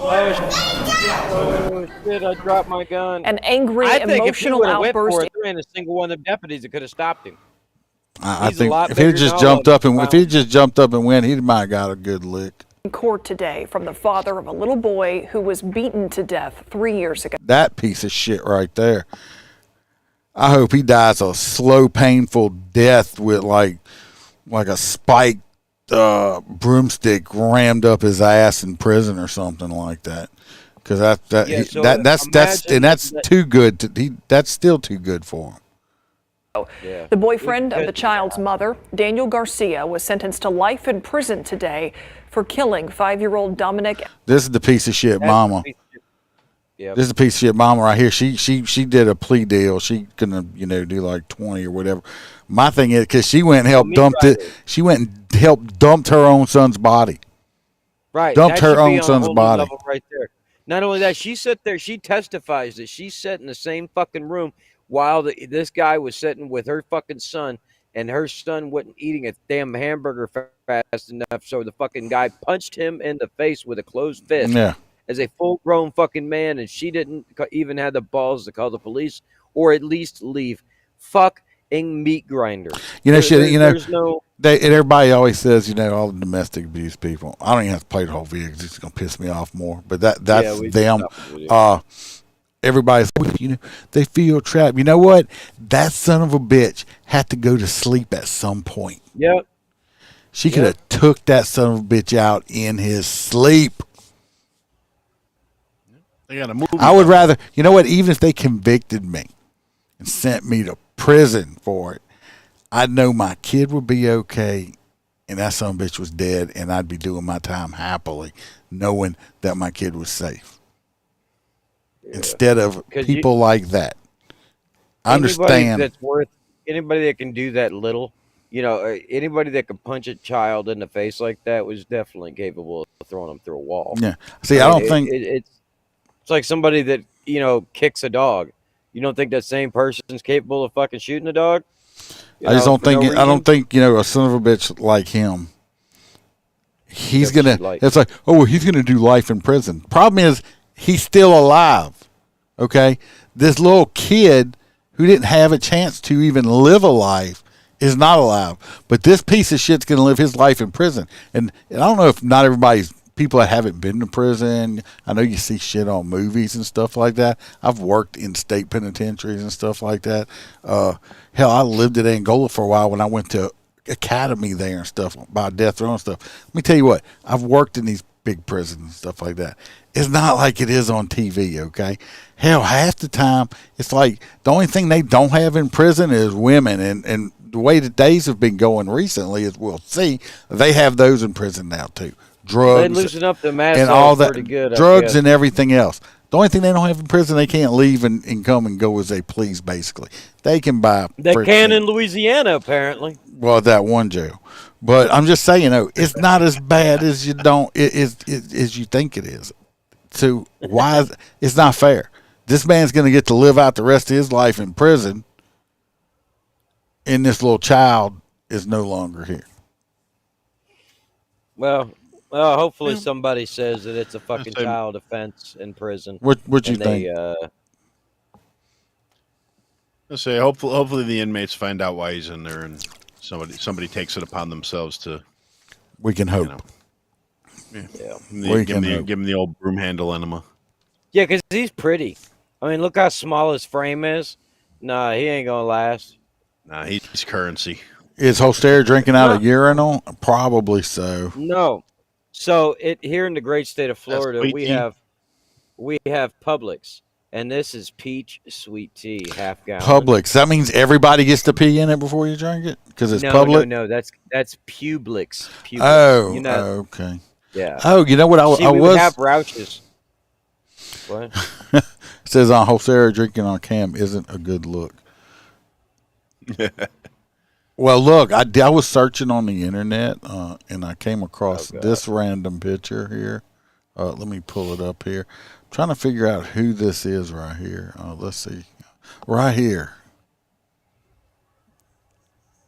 [SPEAKER 5] Oh shit! I dropped my gun.
[SPEAKER 12] An angry,
[SPEAKER 5] I think
[SPEAKER 12] emotional
[SPEAKER 5] if he went for
[SPEAKER 12] outburst.
[SPEAKER 5] it, there ain't a single one of them deputies that could have stopped him.
[SPEAKER 4] I
[SPEAKER 5] He's a
[SPEAKER 4] think
[SPEAKER 5] lot
[SPEAKER 4] if he
[SPEAKER 5] bigger
[SPEAKER 4] just
[SPEAKER 5] than
[SPEAKER 4] jumped
[SPEAKER 5] all
[SPEAKER 4] up
[SPEAKER 5] of
[SPEAKER 4] and
[SPEAKER 5] them.
[SPEAKER 4] if he just jumped up and went, he might have got a good lick.
[SPEAKER 12] In court today from the father of a little boy who was beaten to death 3 years ago.
[SPEAKER 4] That piece of shit right there. I hope he dies a slow, painful death with like a spiked broomstick rammed up his ass in prison or something like that. Because that's too good. That's still too good for him.
[SPEAKER 5] Yeah.
[SPEAKER 12] The boyfriend of the child's mother, Daniel Garcia, was sentenced to life in prison today for killing 5-year-old Dominic.
[SPEAKER 4] This is the piece of shit mama.
[SPEAKER 5] Yep.
[SPEAKER 4] This is a piece of shit mama right here. She did a plea deal. She gonna do like 20 or whatever. My thing is because she went and helped dumped it. She went and helped dumped her own son's body.
[SPEAKER 5] Right.
[SPEAKER 4] Dumped
[SPEAKER 5] That
[SPEAKER 4] her
[SPEAKER 5] should be
[SPEAKER 4] own
[SPEAKER 5] on a
[SPEAKER 4] son's
[SPEAKER 5] whole new
[SPEAKER 4] body.
[SPEAKER 5] level right there. Not only that, she sat there. She testifies that she sat in the same fucking room while this guy was sitting with her fucking son, and her son wasn't eating a damn hamburger fast enough, so the fucking guy punched him in the face with a closed fist.
[SPEAKER 4] Yeah.
[SPEAKER 5] As a full-grown fucking man, and she didn't even have the balls to call the police or at least leave. Fucking meat grinder. There's no.
[SPEAKER 4] And everybody always says, all the domestic abuse people. I don't even have to play the whole video because it's gonna piss me off more. But that's them. Everybody's, they feel trapped. You know what? That son of a bitch had to go to sleep at some point.
[SPEAKER 5] Yep.
[SPEAKER 4] She could have took that son of a bitch out in his sleep.
[SPEAKER 6] They got a movie.
[SPEAKER 4] I would rather, even if they convicted me and sent me to prison for it, I'd know my kid would be okay and that son of a bitch was dead, and I'd be doing my time happily knowing that my kid was safe. Yeah. Instead of people like that. I understand.
[SPEAKER 5] Anybody that can do that little, anybody that can punch a child in the face like that was definitely capable of throwing them through a wall.
[SPEAKER 4] Yeah. See, I don't think
[SPEAKER 5] it's like somebody that, kicks a dog. You don't think that same person's capable of fucking shooting a dog?
[SPEAKER 4] I don't think a son of a bitch like him. He's going to it's like, he's going to do life in prison. Problem is he's still alive. Okay? This little kid who didn't have a chance to even live a life is not alive. But this piece of shit's going to live his life in prison. And I don't know if not everybody's people that haven't been to prison. I know you see shit on movies and stuff like that. I've worked in state penitentiaries and stuff like that. Hell, I lived at Angola for a while when I went to academy there and stuff, by death row and stuff. Let me tell you what, I've worked in these big prisons and stuff like that. It's not like it is on TV, okay? Hell, half the time, it's like the only thing they don't have in prison is women. And the way the days have been going recently, as we'll see, they have those in prison now, too. Drugs,
[SPEAKER 5] they loosen up the mask
[SPEAKER 4] and all that,
[SPEAKER 5] pretty good,
[SPEAKER 4] drugs and everything else. The only thing they don't have in prison, they can't leave and come and go as they please. Basically, they can buy.
[SPEAKER 5] They can in Louisiana, apparently.
[SPEAKER 4] Well, that one jail, but I'm just saying, it's not as bad as as you think it is. So why? It's not fair. This man's going to get to live out the rest of his life in prison, and this little child is no longer here.
[SPEAKER 5] Well, hopefully somebody says that it's a fucking child offense in prison.
[SPEAKER 4] What you think?
[SPEAKER 6] Let's say hopefully the inmates find out why he's in there, and somebody takes it upon themselves to.
[SPEAKER 4] We can hope.
[SPEAKER 6] Give him the old broom handle enema.
[SPEAKER 5] Yeah, because he's pretty. I mean, look how small his frame is. Nah, he ain't gonna last.
[SPEAKER 6] Nah, he's currency.
[SPEAKER 4] Is Holster drinking out of urinal? Probably so.
[SPEAKER 5] No. So here in the great state of Florida, we have Publix, and this is peach sweet tea, half gallon.
[SPEAKER 4] Publix. That means everybody gets to pee in it before you drink it, because it's public.
[SPEAKER 5] No, that's Publix.
[SPEAKER 4] Oh, okay.
[SPEAKER 5] Yeah.
[SPEAKER 4] Oh, you know what? I was
[SPEAKER 5] have Rouches. What?
[SPEAKER 4] It says on Holster drinking on cam isn't a good look. Well, look, I was searching on the internet, and I came across this random picture here. Let me pull it up here. I'm trying to figure out who this is right here. Let's see. Right here.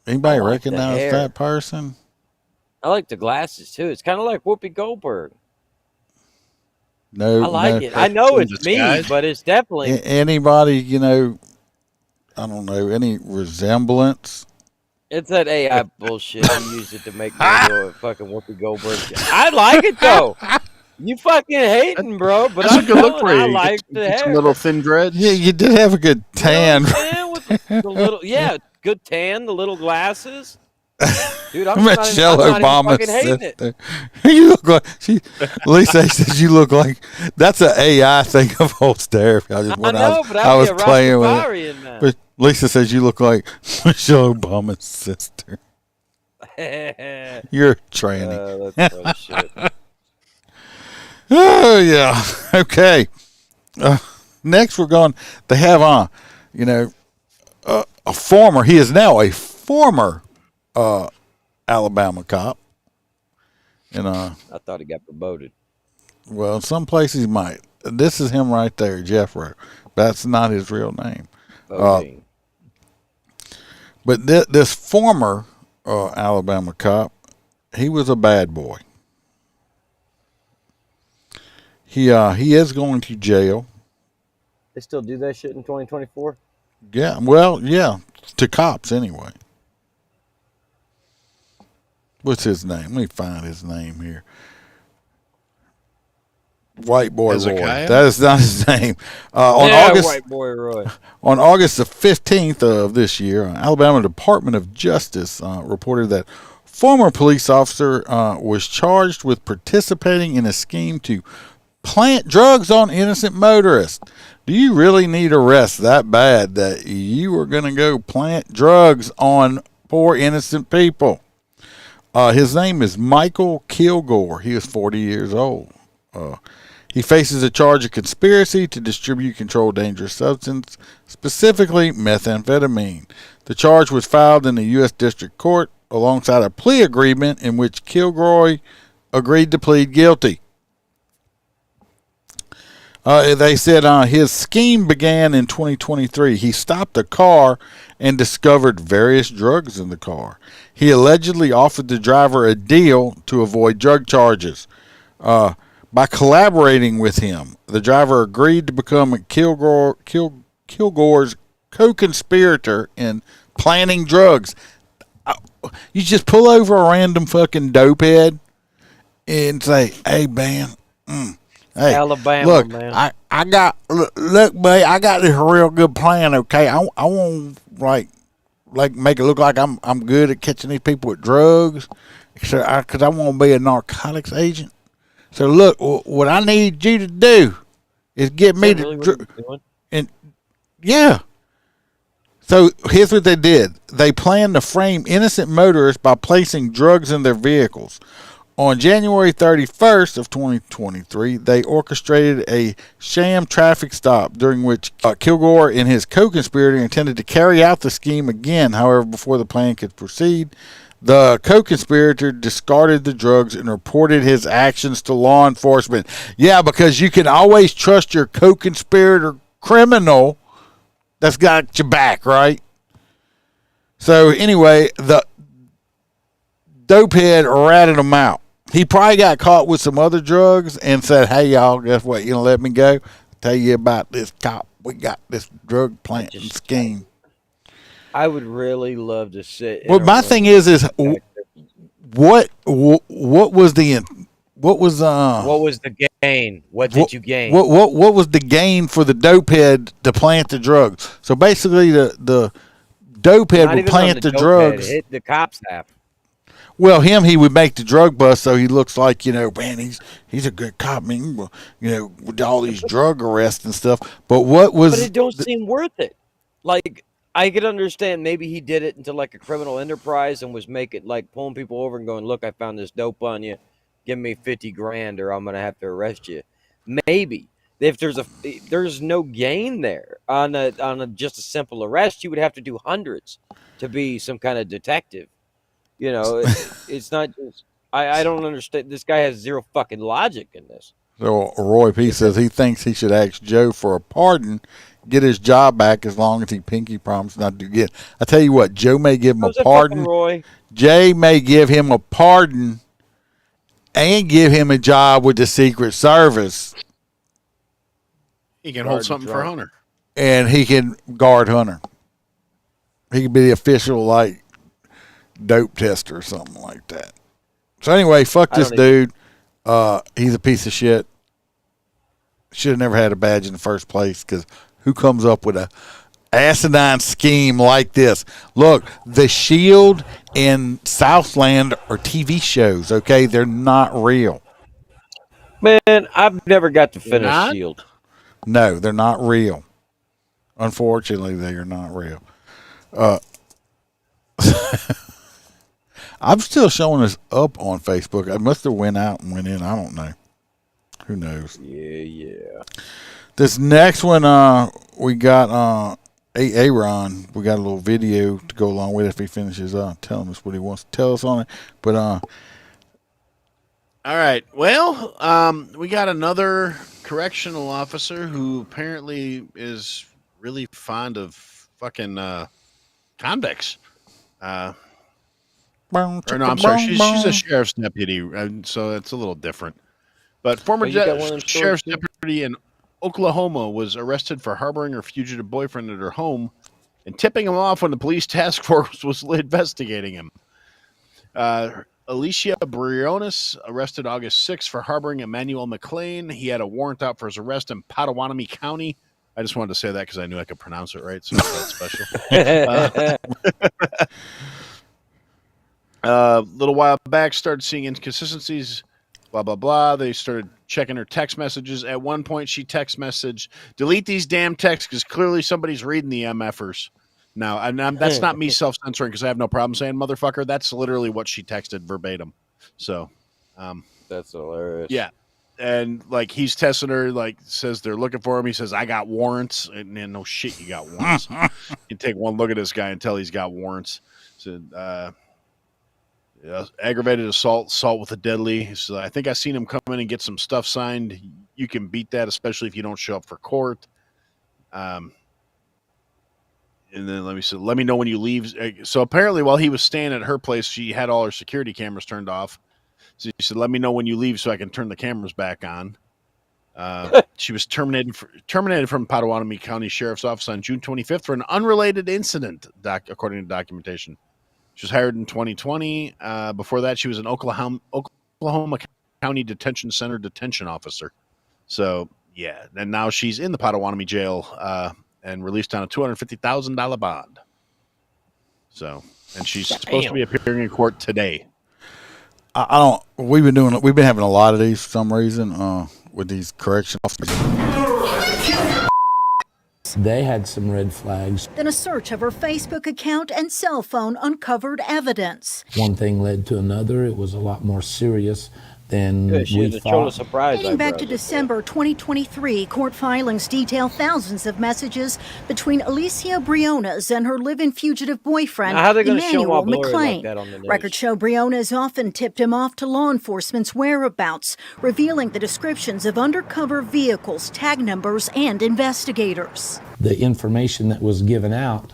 [SPEAKER 4] Anybody recognize that person?
[SPEAKER 5] I like the glasses, too. It's kind of like Whoopi Goldberg.
[SPEAKER 4] No,
[SPEAKER 5] I like it. I know it's me, but it's definitely...
[SPEAKER 4] Anybody, I don't know, any resemblance?
[SPEAKER 5] It's that AI bullshit. I use it to make me go a fucking Whoopi Goldberg. I like it though. You fucking hating, bro. But
[SPEAKER 6] that's a good look for you.
[SPEAKER 5] I like the hair.
[SPEAKER 6] Some little thin dreads.
[SPEAKER 4] Yeah, you did have a good tan.
[SPEAKER 5] With the little, good tan. The little glasses. Dude,
[SPEAKER 4] Michelle Obama
[SPEAKER 5] fucking hating it.
[SPEAKER 4] There. You look like Lisa says you look like that's an AI thing of Holster.
[SPEAKER 5] I know, but I was
[SPEAKER 4] playing with it. But Lisa says you look like Michelle Obama's sister. You're a tranny.
[SPEAKER 5] That's funny shit.
[SPEAKER 4] Oh yeah. Okay. Next, we're going. They have a former. He is now a former Alabama cop. And
[SPEAKER 5] I thought he got promoted.
[SPEAKER 4] well, in some places he might. This is him right there, Jeffro. That's not his real name. But this former Alabama cop, he was a bad boy. He is going to jail.
[SPEAKER 5] They still do that shit in 2024?
[SPEAKER 4] Yeah, well, yeah, to cops anyway. What's his name? Let me find his name here. White Boy
[SPEAKER 6] Hezekiah?
[SPEAKER 4] Roy. That is not his name.
[SPEAKER 5] White Boy Roy.
[SPEAKER 4] On August the 15th of this year, Alabama Department of Justice reported that former police officer was charged with participating in a scheme to plant drugs on innocent motorists. Do you really need arrest that bad that you are going to go plant drugs on poor innocent people? His name is Michael Kilgore. He is 40 years old. He faces a charge of conspiracy to distribute controlled dangerous substance, specifically methamphetamine. The charge was filed in the U.S. District Court alongside a plea agreement in which Kilgore agreed to plead guilty. They said his scheme began in 2023. He stopped a car and discovered various drugs in the car. He allegedly offered the driver a deal to avoid drug charges. By collaborating with him, the driver agreed to become Kilgore's co-conspirator in planting drugs. You just pull over a random fucking dopehead and say, "Hey, man, hey,
[SPEAKER 5] Alabama,
[SPEAKER 4] look,
[SPEAKER 5] man.
[SPEAKER 4] I got look, buddy, I got this real good plan. Okay, I want like make it look like I'm good at catching these people with drugs, so because I want to be a narcotics agent. So look, what I need you to do is get me to and yeah." So here's what they did. They planned to frame innocent motorists by placing drugs in their vehicles. On January 31st of 2023, they orchestrated a sham traffic stop during which Kilgore and his co-conspirator intended to carry out the scheme again. However, before the plan could proceed, the co-conspirator discarded the drugs and reported his actions to law enforcement. Yeah, because you can always trust your co-conspirator criminal that's got your back, right? So anyway, the dopehead ratted him out. He probably got caught with some other drugs and said, "Hey, y'all, guess what? You gonna let me go? Tell you about this cop. We got this drug planting scheme."
[SPEAKER 5] I would really love to sit.
[SPEAKER 4] Well, my thing is what was the
[SPEAKER 5] gain? What did you gain?
[SPEAKER 4] What was the gain for the dopehead to plant the drugs? So basically, the dopehead would plant the drugs.
[SPEAKER 5] The cops have.
[SPEAKER 4] Well, he would make the drug bust, so he looks like, man, he's a good cop. I mean, with all these drug arrests and stuff. But
[SPEAKER 5] But it don't seem worth it. Like, I could understand maybe he did it into like a criminal enterprise and was making like pulling people over and going, "Look, I found this dope on you. Give me 50 grand or I'm gonna have to arrest you." Maybe if there's no gain there on just a simple arrest, you would have to do hundreds to be some kind of detective. It's not just. I don't understand. This guy has zero fucking logic in this.
[SPEAKER 4] So Roy P says he thinks he should ask Joe for a pardon, get his job back as long as he pinky promised not to get. I tell you what, Joe may give him a pardon.
[SPEAKER 5] Roy?
[SPEAKER 4] Jay may give him a pardon and give him a job with the Secret Service.
[SPEAKER 6] He can hold something for Hunter.
[SPEAKER 4] And he can guard Hunter. He could be the official, like, dope tester or something like that. So anyway, fuck this dude. He's a piece of shit. Should have never had a badge in the first place, because who comes up with a asinine scheme like this? Look, The Shield and Southland are TV shows, okay? They're not real.
[SPEAKER 5] Man, I've never got to finish Shield.
[SPEAKER 4] No, they're not real. Unfortunately, they are not real. I'm still showing this up on Facebook. I must have went out and went in. I don't know. Who knows?
[SPEAKER 5] Yeah.
[SPEAKER 4] This next one, we got Aaron. We got a little video to go along with it if he finishes telling us what he wants to tell us on it. But
[SPEAKER 6] all right. Well, we got another correctional officer who apparently is really fond of fucking convicts. Or no, I'm sorry. She's a sheriff's deputy, so it's a little different. But former sheriff's deputy in Oklahoma was arrested for harboring her fugitive boyfriend at her home and tipping him off when the police task force was investigating him. Alicia Briones arrested August 6th for harboring Emmanuel McLean. He had a warrant out for his arrest in Pottawatomie County. I just wanted to say that because I knew I could pronounce it right, so that's special. A little while back, started seeing inconsistencies, blah, blah, blah. They started checking her text messages. At one point, she text messaged, delete these damn texts because clearly somebody's reading the MFers. Now, that's not me self-censoring because I have no problem saying motherfucker. That's literally what she texted verbatim. So,
[SPEAKER 5] that's hilarious.
[SPEAKER 6] Yeah. And like he's testing her, like says they're looking for him. He says, I got warrants. And no shit, you got warrants. You take one look at this guy and tell he's got warrants. So, aggravated assault with a deadly. So I think I seen him come in and get some stuff signed. You can beat that, especially if you don't show up for court. And then let me know when you leave. So apparently while he was staying at her place, she had all her security cameras turned off. So he said, let me know when you leave so I can turn the cameras back on. She was terminated from Pottawatomie County Sheriff's Office on June 25th for an unrelated incident, according to documentation. She was hired in 2020. Before that, she was an Oklahoma County Detention Center detention officer. So, yeah. And now she's in the Pottawatomie jail and released on a $250,000 bond. So, and she's supposed to be appearing in court today.
[SPEAKER 4] We've been having a lot of these for some reason with these correction officers.
[SPEAKER 13] They had some red flags.
[SPEAKER 14] Then a search of her Facebook account and cell phone uncovered evidence.
[SPEAKER 13] One thing led to another. It was a lot more serious than we thought.
[SPEAKER 14] Dating back to December 2023, court filings detail thousands of messages between Alicia Briones and her live-in fugitive boyfriend, Emmanuel McLean. Records show Briones often tipped him off to law enforcement's whereabouts, revealing the descriptions of undercover vehicles, tag numbers, and investigators.
[SPEAKER 13] The information that was given out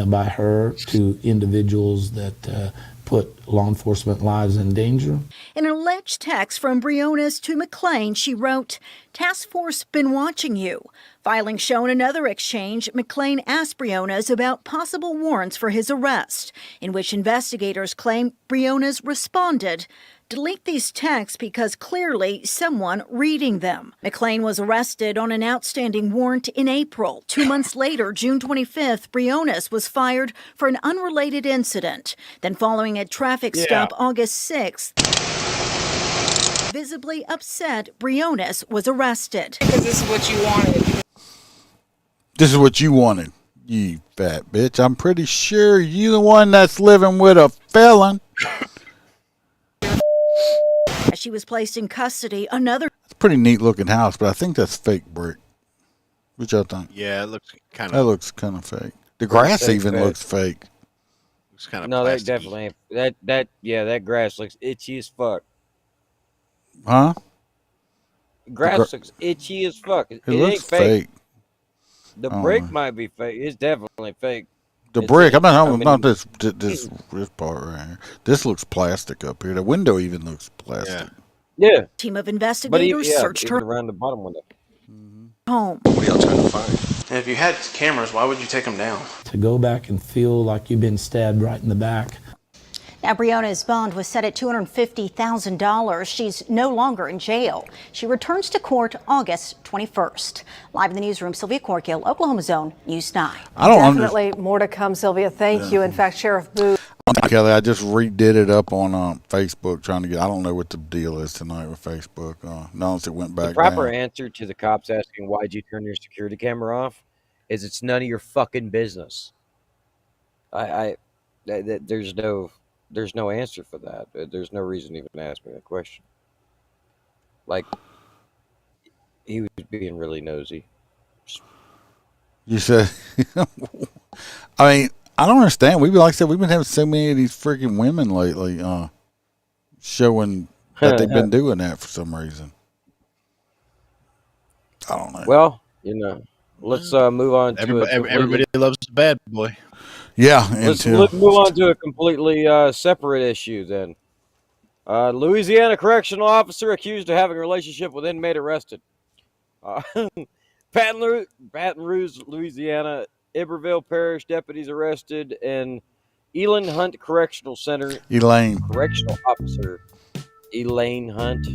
[SPEAKER 13] by her to individuals that put law enforcement lives in danger.
[SPEAKER 14] In an alleged text from Briones to McLean, she wrote, "Task Force been watching you." Filings show in another exchange, McLean asked Briones about possible warrants for his arrest, in which investigators claim Briones responded, "Delete these texts because clearly someone reading them." McLean was arrested on an outstanding warrant in April. 2 months later, June 25th, Briones was fired for an unrelated incident. Then following a traffic stop August 6th, visibly upset, Briones was arrested.
[SPEAKER 10] Because this is what you wanted.
[SPEAKER 4] This is what you wanted, you fat bitch. I'm pretty sure you the one that's living with a felon.
[SPEAKER 14] As she was placed in custody, another...
[SPEAKER 4] It's a pretty neat looking house, but I think that's fake brick. What y'all think?
[SPEAKER 6] Yeah, it looks kind of...
[SPEAKER 4] That looks kind of fake. The grass even looks fake.
[SPEAKER 6] Looks kind of
[SPEAKER 5] No, that
[SPEAKER 6] plasticky.
[SPEAKER 5] definitely... That grass looks itchy as fuck.
[SPEAKER 4] Huh?
[SPEAKER 5] Grass looks itchy as fuck. It
[SPEAKER 4] looks
[SPEAKER 5] ain't fake.
[SPEAKER 4] fake.
[SPEAKER 5] The brick might be fake. It's definitely fake.
[SPEAKER 4] The brick. I'm not talking about this part right here. This looks plastic up here. The window even looks plastic.
[SPEAKER 5] Yeah.
[SPEAKER 14] Team of investigators searched her
[SPEAKER 5] around the bottom window.
[SPEAKER 14] home.
[SPEAKER 15] What are y'all trying to find? And if you had cameras, why would you take them down?
[SPEAKER 13] To go back and feel like you've been stabbed right in the back.
[SPEAKER 14] Now, Briones' bond was set at $250,000. She's no longer in jail. She returns to court August 21st. Live in the newsroom, Sylvia Corkill, Oklahoma's Own News 9.
[SPEAKER 12] Definitely more to come, Sylvia. Thank you. In fact, Sheriff Booth.
[SPEAKER 4] Kelly, I just redid it up on Facebook trying to get, I don't know what the deal is tonight with Facebook. Notice it went back
[SPEAKER 5] The proper
[SPEAKER 4] down.
[SPEAKER 5] answer to the cops asking why'd you turn your security camera off is it's none of your fucking business. there's no answer for that. There's no reason to even ask me that question. Like, he was being really nosy.
[SPEAKER 4] You said, I mean, I don't understand. Like I said, we've been having so many of these freaking women lately, showing that they've been doing that for some reason. I don't know.
[SPEAKER 5] Well, let's move on to
[SPEAKER 6] everybody loves the bad boy.
[SPEAKER 4] Yeah,
[SPEAKER 5] let's move on to a completely separate issue then. Louisiana correctional officer accused of having a relationship with inmate arrested. Baton Rouge, Louisiana, Iberville Parish deputies arrested, and Elaine Hunt Correctional Center.
[SPEAKER 4] Elaine.
[SPEAKER 5] Correctional officer Elaine Hunt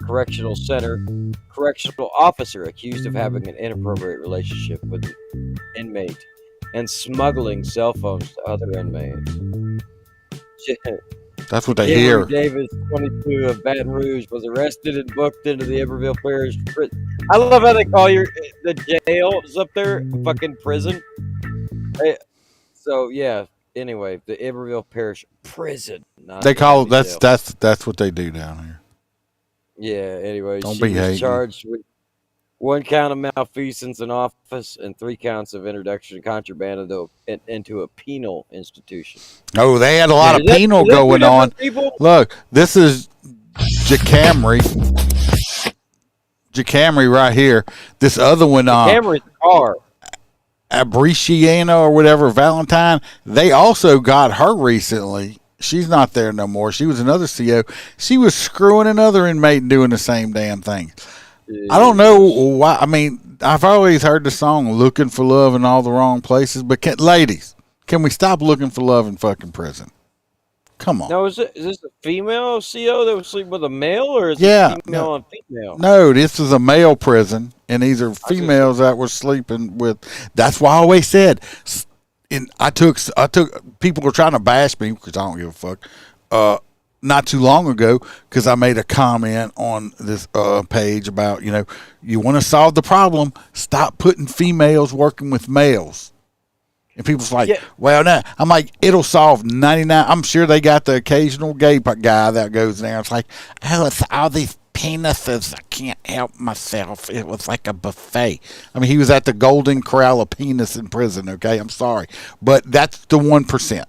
[SPEAKER 5] Correctional Center. Correctional officer accused of having an inappropriate relationship with an inmate and smuggling cell phones to other inmates.
[SPEAKER 4] That's what they
[SPEAKER 5] Henry
[SPEAKER 4] hear.
[SPEAKER 5] Davis, 22 of Baton Rouge, was arrested and booked into the Iberville Parish prison. I love how they call the jail is up there, fucking prison. So yeah. Anyway, the Iberville Parish prison.
[SPEAKER 4] They call that's what they do down here.
[SPEAKER 5] Yeah. Anyway,
[SPEAKER 4] Don't
[SPEAKER 5] she
[SPEAKER 4] be
[SPEAKER 5] was
[SPEAKER 4] hating.
[SPEAKER 5] charged with 1 count of malfeasance in office and 3 counts of introduction of contraband into a penal institution.
[SPEAKER 4] Oh, they had a lot of penal going on. Look, this is Jacamry right here. This other one,
[SPEAKER 5] Camry's car.
[SPEAKER 4] Abriciana or whatever, Valentine, they also got her recently. She's not there no more. She was another CO. She was screwing another inmate and doing the same damn thing. I don't know why. I mean, I've always heard the song "Looking for Love in All the Wrong Places," but ladies, can we stop looking for love in fucking prison? Come on.
[SPEAKER 5] Now, is this a female CO that was sleeping with a male, or is
[SPEAKER 4] Yeah,
[SPEAKER 5] it female on female?
[SPEAKER 4] No, this is a male prison, and these are females that were sleeping with. That's why I always said. And I took people were trying to bash me because I don't give a fuck. Not too long ago, because I made a comment on this page about, you want to solve the problem, stop putting females working with males. And people's like, well, no. I'm like, it'll solve 99. I'm sure they got the occasional gay guy that goes there. It's like, oh, it's all these penises. I can't help myself. It was like a buffet. I mean, he was at the Golden Corral of Penis in prison, okay? I'm sorry. But that's the 1%.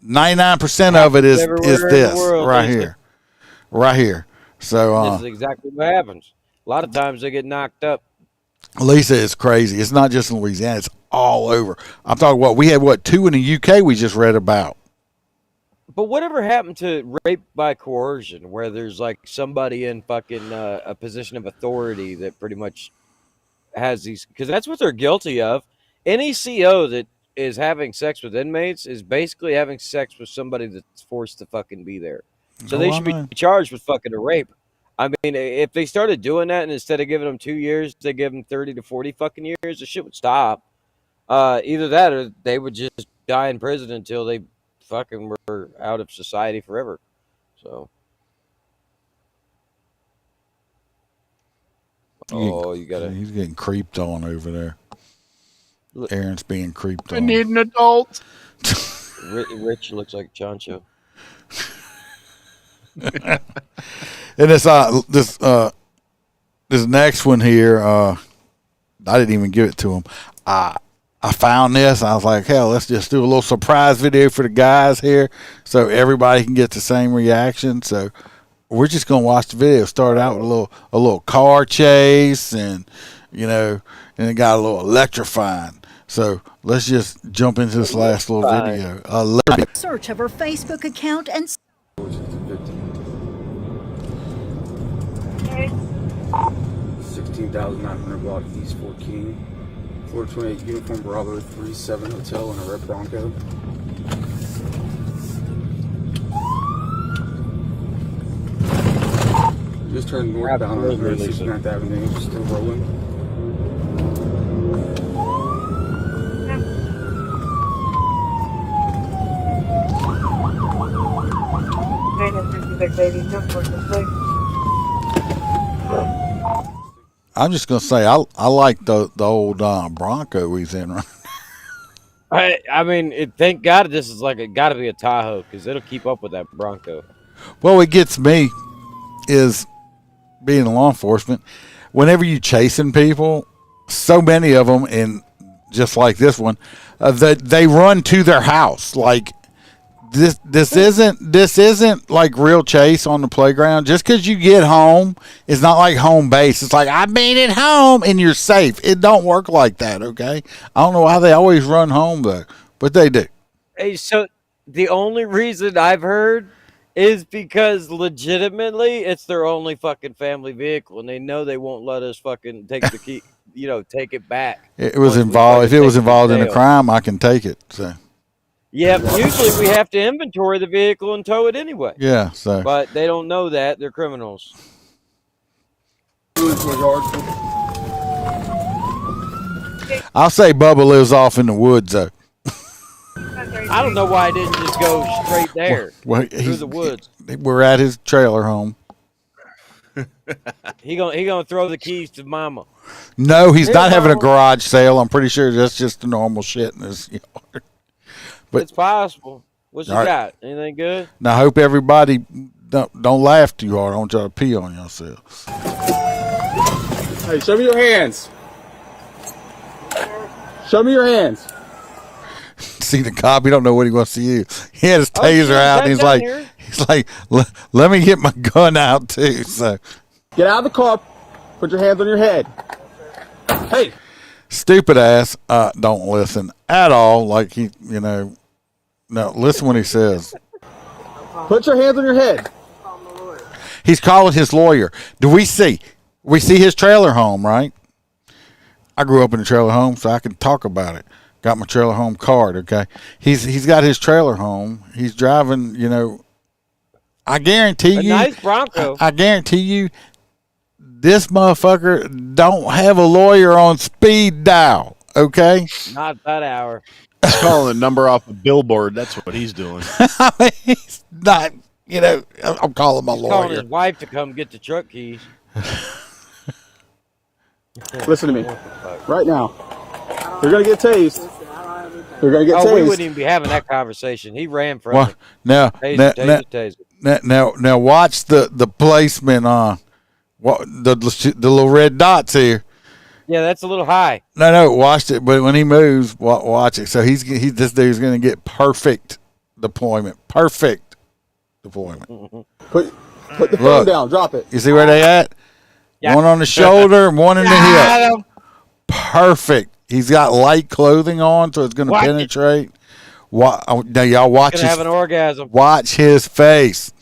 [SPEAKER 4] 99% of it is this right here. So
[SPEAKER 5] this is exactly what happens. A lot of times they get knocked up.
[SPEAKER 4] Lisa is crazy. It's not just in Louisiana; it's all over. I'm talking we had 2 in the UK we just read about.
[SPEAKER 5] But whatever happened to rape by coercion, where there's like somebody in fucking a position of authority that pretty much has these, because that's what they're guilty of. Any CO that is having sex with inmates is basically having sex with somebody that's forced to fucking be there. So they should be charged with fucking a rape. I mean, if they started doing that and instead of giving them 2 years, they give them 30 to 40 fucking years, the shit would stop. Either that or they would just die in prison until they fucking were out of society forever. So. You gotta.
[SPEAKER 4] He's getting creeped on over there. Aaron's being creeped on.
[SPEAKER 6] I need an adult.
[SPEAKER 5] Rich looks like Chancho.
[SPEAKER 4] And this next one here, I didn't even give it to him. I found this. I was like, hell, let's just do a little surprise video for the guys here, so everybody can get the same reaction. So we're just gonna watch the video. Start out with a little car chase, and and it got a little electrifying. So let's just jump into this last little video.
[SPEAKER 14] Search of her Facebook account and
[SPEAKER 16] 16,900 block East 14, floor 28, uniform Bravo 37 hotel in a red Bronco. Just turned northbound on 69th Avenue, still rolling.
[SPEAKER 4] I'm just gonna say I like the old Bronco he's in right
[SPEAKER 5] I mean, thank God this is like got to be a Tahoe because it'll keep up with that Bronco.
[SPEAKER 4] Well, what gets me is being in law enforcement. Whenever you chasing people, so many of them, and just like this one, they run to their house. Like this isn't like real chase on the playground. Just because you get home, it's not like home base. It's like I made it home and you're safe. It don't work like that. Okay, I don't know why they always run home though, but they do.
[SPEAKER 5] Hey, so the only reason I've heard is because legitimately it's their only fucking family vehicle, and they know they won't let us fucking take the key, take it back.
[SPEAKER 4] It was involved. If it was involved in a crime, I can take it. So.
[SPEAKER 5] Yeah, usually we have to inventory the vehicle and tow it anyway.
[SPEAKER 4] Yeah, so.
[SPEAKER 5] But they don't know that. They're criminals.
[SPEAKER 4] I'll say Bubba lives off in the woods, though.
[SPEAKER 5] I don't know why I didn't just go straight there through the woods.
[SPEAKER 4] We're at his trailer home.
[SPEAKER 5] He gonna throw the keys to Mama.
[SPEAKER 4] No, he's not having a garage sale. I'm pretty sure that's just the normal shit in his yard. But
[SPEAKER 5] it's possible. What you
[SPEAKER 4] right.
[SPEAKER 5] got? Anything good?
[SPEAKER 4] Now, I hope everybody don't laugh too hard. I want y'all to pee on yourselves.
[SPEAKER 16] Hey, show me your hands. Show me your hands.
[SPEAKER 4] See the cop, he don't know what he wants to use. He had his taser out, and he's like, let me get my gun out too. So
[SPEAKER 16] get out of the car. Put your hands on your head. Hey,
[SPEAKER 4] stupid ass. Don't listen at all. Like no. Listen when he says.
[SPEAKER 16] Put your hands on your head.
[SPEAKER 4] He's calling his lawyer. We see his trailer home, right? I grew up in a trailer home, so I can talk about it. Got my trailer home card, okay? He's got his trailer home. He's driving, I guarantee you.
[SPEAKER 5] Nice Bronco.
[SPEAKER 4] I guarantee you this motherfucker don't have a lawyer on speed dial, okay?
[SPEAKER 5] Not that hour.
[SPEAKER 6] He's calling a number off a billboard. That's what he's doing.
[SPEAKER 4] I mean, he's not, I'm calling my lawyer.
[SPEAKER 5] Calling his wife to come get the truck keys.
[SPEAKER 16] Listen to me. Right now. You're going to get tased. You're going to get tased.
[SPEAKER 5] We wouldn't even be having that conversation. He ran from it.
[SPEAKER 4] Now,
[SPEAKER 5] taser.
[SPEAKER 4] Now watch the placement on the little red dots here.
[SPEAKER 5] Yeah, that's a little high.
[SPEAKER 4] No, watch it. But when he moves, watch it. So this dude's going to get perfect deployment. Perfect deployment.
[SPEAKER 16] Put the phone down. Drop it.
[SPEAKER 4] You see where they at? Yeah. One on the shoulder and one in the hip. Perfect. He's got light clothing on, so it's going to penetrate. Now, y'all watch
[SPEAKER 5] his. Have an orgasm.
[SPEAKER 4] Watch his face.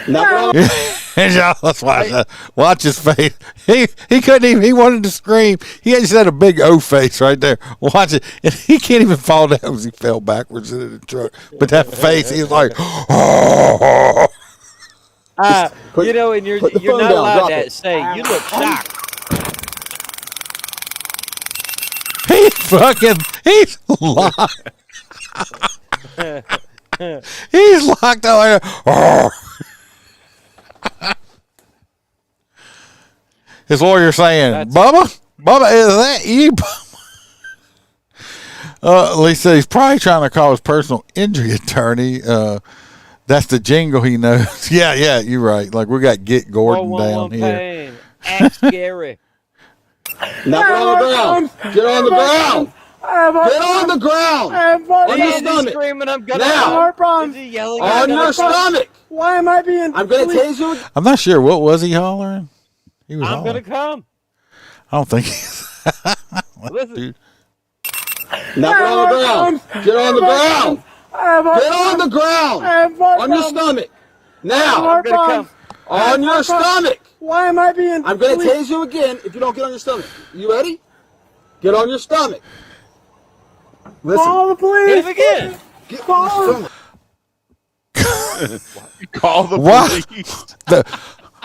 [SPEAKER 4] Let's watch that. Watch his face. He couldn't even. He wanted to scream. He just had a big O face right there. Watch it, and he can't even fall down because he fell backwards into the truck. But that face, he's like, oh.
[SPEAKER 5] And you're not allowed to say you look shocked.
[SPEAKER 4] He's locked. He's locked out there. Oh. His lawyer saying, Bubba, is that you? At least he's probably trying to call his personal injury attorney. That's the jingle he knows. Yeah, you're right. Like we got Get Gordon down here.
[SPEAKER 5] Ask Gary.
[SPEAKER 16] Now get on the ground. Get on the ground. Get on the ground. On your stomach.
[SPEAKER 5] Screaming, I'm gonna
[SPEAKER 16] now.
[SPEAKER 5] Is he yelling
[SPEAKER 16] on your stomach.
[SPEAKER 11] Why am I being?
[SPEAKER 16] I'm gonna tase you.
[SPEAKER 4] I'm not sure. What was he hollering? He was
[SPEAKER 5] I'm gonna come.
[SPEAKER 4] I don't think he's.
[SPEAKER 5] Listen.
[SPEAKER 16] Now get on the ground. Get on the ground. Get on the ground. On your stomach. Now.
[SPEAKER 5] I'm gonna come.
[SPEAKER 16] On your stomach.
[SPEAKER 11] Why am I being?
[SPEAKER 16] I'm gonna tase you again if you don't get on your stomach. You ready? Get on your stomach. Listen.
[SPEAKER 11] Call the police.
[SPEAKER 5] Hit him again.
[SPEAKER 16] Get on your
[SPEAKER 6] stomach. Call the police.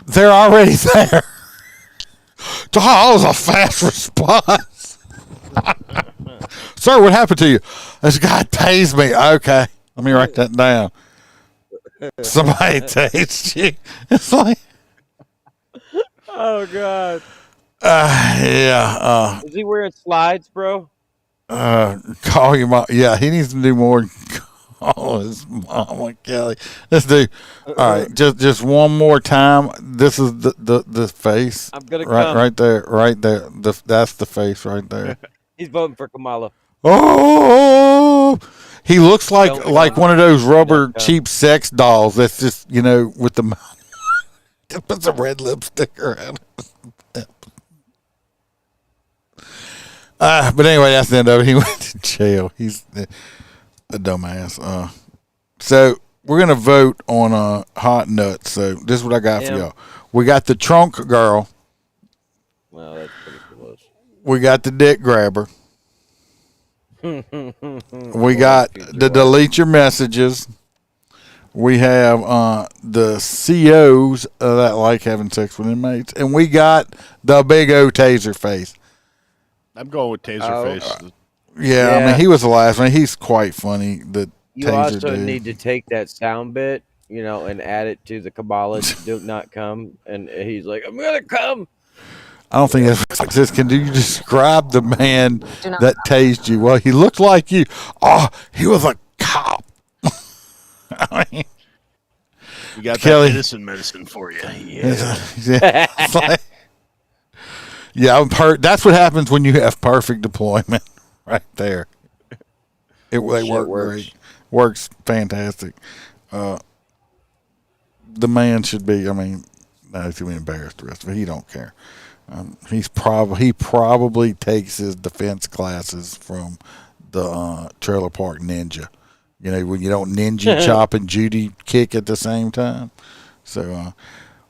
[SPEAKER 4] They're already there. That was a fast response. Sir, what happened to you? This guy tased me. Okay. Let me write that down. Somebody tased you. It's like.
[SPEAKER 5] Oh God.
[SPEAKER 4] Yeah.
[SPEAKER 5] Is he wearing slides, bro?
[SPEAKER 4] Call your mom. Yeah, he needs to do more than call his mama, Kelly. Let's do. All right, just one more time. This is the face.
[SPEAKER 5] I'm gonna
[SPEAKER 4] right
[SPEAKER 5] come.
[SPEAKER 4] right there, right there. That's the face right there.
[SPEAKER 5] He's voting for Kamala.
[SPEAKER 4] Oh, he looks like
[SPEAKER 5] Don't
[SPEAKER 4] like
[SPEAKER 5] come.
[SPEAKER 4] one of those rubber
[SPEAKER 5] Don't come.
[SPEAKER 4] cheap sex dolls. That's just with the just put some red lipstick around it. But anyway, that's the end of it. He went to jail. He's a dumbass. So we're gonna vote on hot nuts. So this is what I got for y'all. We got the trunk girl.
[SPEAKER 5] Well, that's pretty close.
[SPEAKER 4] We got the dick grabber. We got the delete your messages. We have the COs that like having sex with inmates, and we got the big O taser face.
[SPEAKER 6] I'm going with Taserface.
[SPEAKER 4] Yeah, I mean he was the last one. He's quite funny. The
[SPEAKER 5] You
[SPEAKER 4] taser
[SPEAKER 5] also
[SPEAKER 4] dude.
[SPEAKER 5] need to take that sound bit, and add it to the Kabbalah. Do not come, and he's like, "I'm gonna come."
[SPEAKER 4] I don't think that's what it says. Can you describe the man that tased you? Well, he looked like you. Oh, he was a cop. I mean,
[SPEAKER 6] We got
[SPEAKER 4] Kelly.
[SPEAKER 6] that medicine for you.
[SPEAKER 4] It's like, I'm that's what happens when you have perfect deployment right there. They work great. Works fantastic. The man should be, now he's going to be embarrassed the rest of it. He don't care. He probably takes his defense classes from the Trailer Park Ninja. When you don't ninja chop and Judy kick at the same time. So,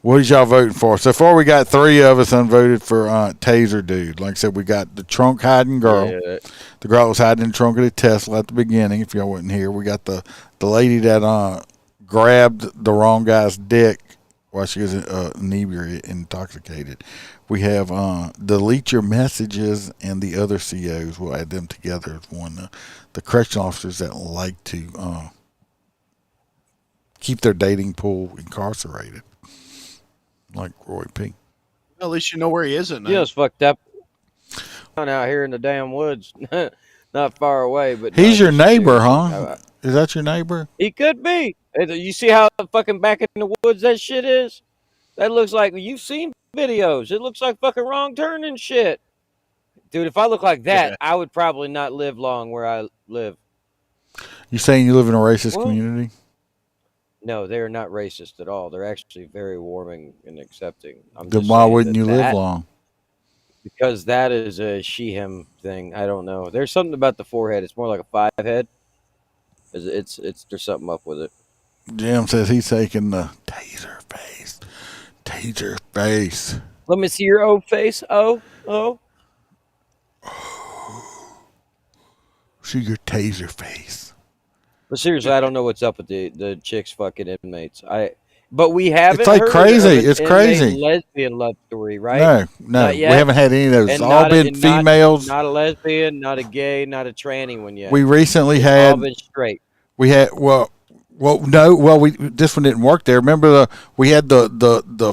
[SPEAKER 4] what is y'all voting for? So far, we got 3 of us unvoted for Taser Dude. Like I said, we got the trunk hiding girl. Yeah. The girl was hiding in the trunk of the Tesla at the beginning, if y'all wasn't here. We got the lady that grabbed the wrong guy's dick while she was inebriated, intoxicated. We have delete your messages and the other COs. We'll add them together as one. The correctional officers that like to keep their dating pool incarcerated, like Roy P.
[SPEAKER 6] Well, at least you know where he is at night.
[SPEAKER 5] He was fucked up. Out here in the damn woods, not far away. But
[SPEAKER 4] he's your neighbor, huh? Is that your neighbor?
[SPEAKER 5] He could be. You see how fucking back in the woods that shit is? That looks like, you've seen videos. It looks like fucking Wrong Turn and shit. Dude, if I look like that, I would probably not live long where I live.
[SPEAKER 4] You saying you live in a racist community?
[SPEAKER 5] No, they're not racist at all. They're actually very warming and accepting.
[SPEAKER 4] Then why wouldn't you live long?
[SPEAKER 5] Because that is a she-him thing. I don't know. There's something about the forehead. It's more like a 5 head. It's there's something up with it.
[SPEAKER 4] Jim says he's taking the taser face. Taser face.
[SPEAKER 5] Let me see your O face. Oh.
[SPEAKER 4] See your taser face.
[SPEAKER 5] But seriously, I don't know what's up with the chicks fucking inmates. But we haven't.
[SPEAKER 4] It's like
[SPEAKER 5] heard
[SPEAKER 4] crazy.
[SPEAKER 5] Of
[SPEAKER 4] It's crazy.
[SPEAKER 5] Lesbian love story, right?
[SPEAKER 4] No, we haven't had any of those. It's all been females.
[SPEAKER 5] Not a lesbian, not a gay, not a tranny one yet.
[SPEAKER 4] We recently
[SPEAKER 5] it's
[SPEAKER 4] had.
[SPEAKER 5] All been straight.
[SPEAKER 4] We had this one didn't work there. Remember we had the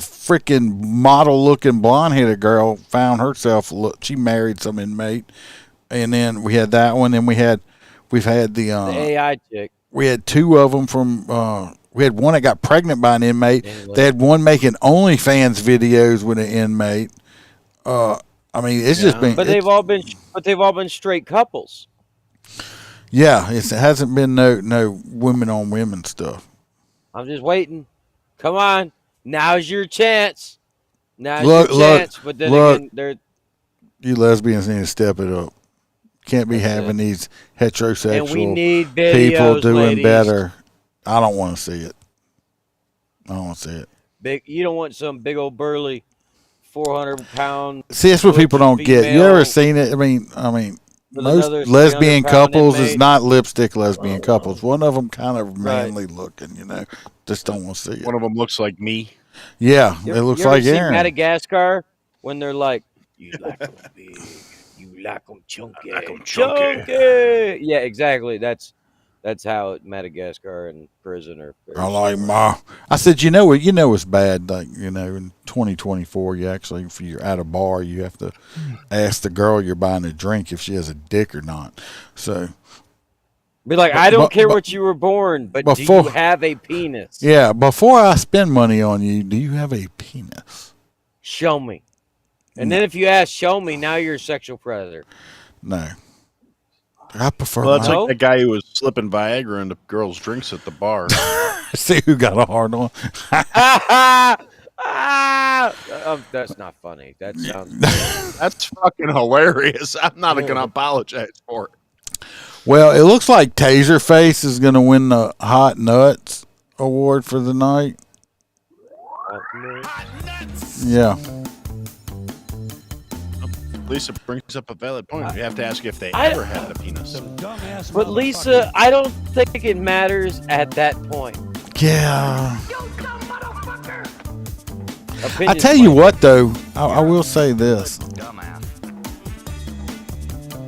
[SPEAKER 4] freaking model looking blonde headed girl found herself. She married some inmate, and then we had that one. And we've had the
[SPEAKER 5] AI chick.
[SPEAKER 4] We had 2 of them from. We had one that got pregnant by an inmate. They had one making OnlyFans videos with an inmate. It's just been.
[SPEAKER 5] But they've all been straight couples.
[SPEAKER 4] Yeah, it hasn't been no women on women stuff.
[SPEAKER 5] I'm just waiting. Come on, now's your chance. Now's your chance. But then again,
[SPEAKER 4] you lesbians need to step it up. Can't be having these heterosexual
[SPEAKER 5] and we need videos,
[SPEAKER 4] people doing
[SPEAKER 5] ladies.
[SPEAKER 4] better. I don't want to see it. I don't want to see it.
[SPEAKER 5] You don't want some big old burly 400-pound.
[SPEAKER 4] See, that's what people don't get. You ever seen it? I mean, most lesbian couples is not lipstick lesbian couples. One of them kind of manly looking, Just don't want to see it.
[SPEAKER 6] One of them looks like me.
[SPEAKER 4] Yeah, it looks like Aaron.
[SPEAKER 5] Madagascar, when they're like, you like them big, you like them chunky.
[SPEAKER 6] Chunky.
[SPEAKER 5] Yeah, exactly. That's how Madagascar and prison are.
[SPEAKER 4] I like Ma. I said, you know it's bad. Like, you know, in 2024, you actually, if you're at a bar, you have to ask the girl you're buying a drink if she has a dick or not. So,
[SPEAKER 5] be like, I don't care what you were born, but do you have a penis?
[SPEAKER 4] Yeah, before I spend money on you, do you have a penis?
[SPEAKER 5] Show me. And then if you ask, show me, now you're a sexual predator.
[SPEAKER 4] No. I prefer.
[SPEAKER 6] Well, that's like the guy who was slipping Viagra into girls' drinks at the bar.
[SPEAKER 4] See who got a hard on.
[SPEAKER 5] That's not funny. That sounds.
[SPEAKER 6] That's fucking hilarious. I'm not going to apologize for it.
[SPEAKER 4] Well, it looks like Taserface is going to win the Hot Nuts award for the night. Yeah.
[SPEAKER 6] Lisa brings up a valid point. You have to ask if they ever had a penis.
[SPEAKER 5] But Lisa, I don't think it matters at that point.
[SPEAKER 4] Yeah. I tell you what, though, I will say this.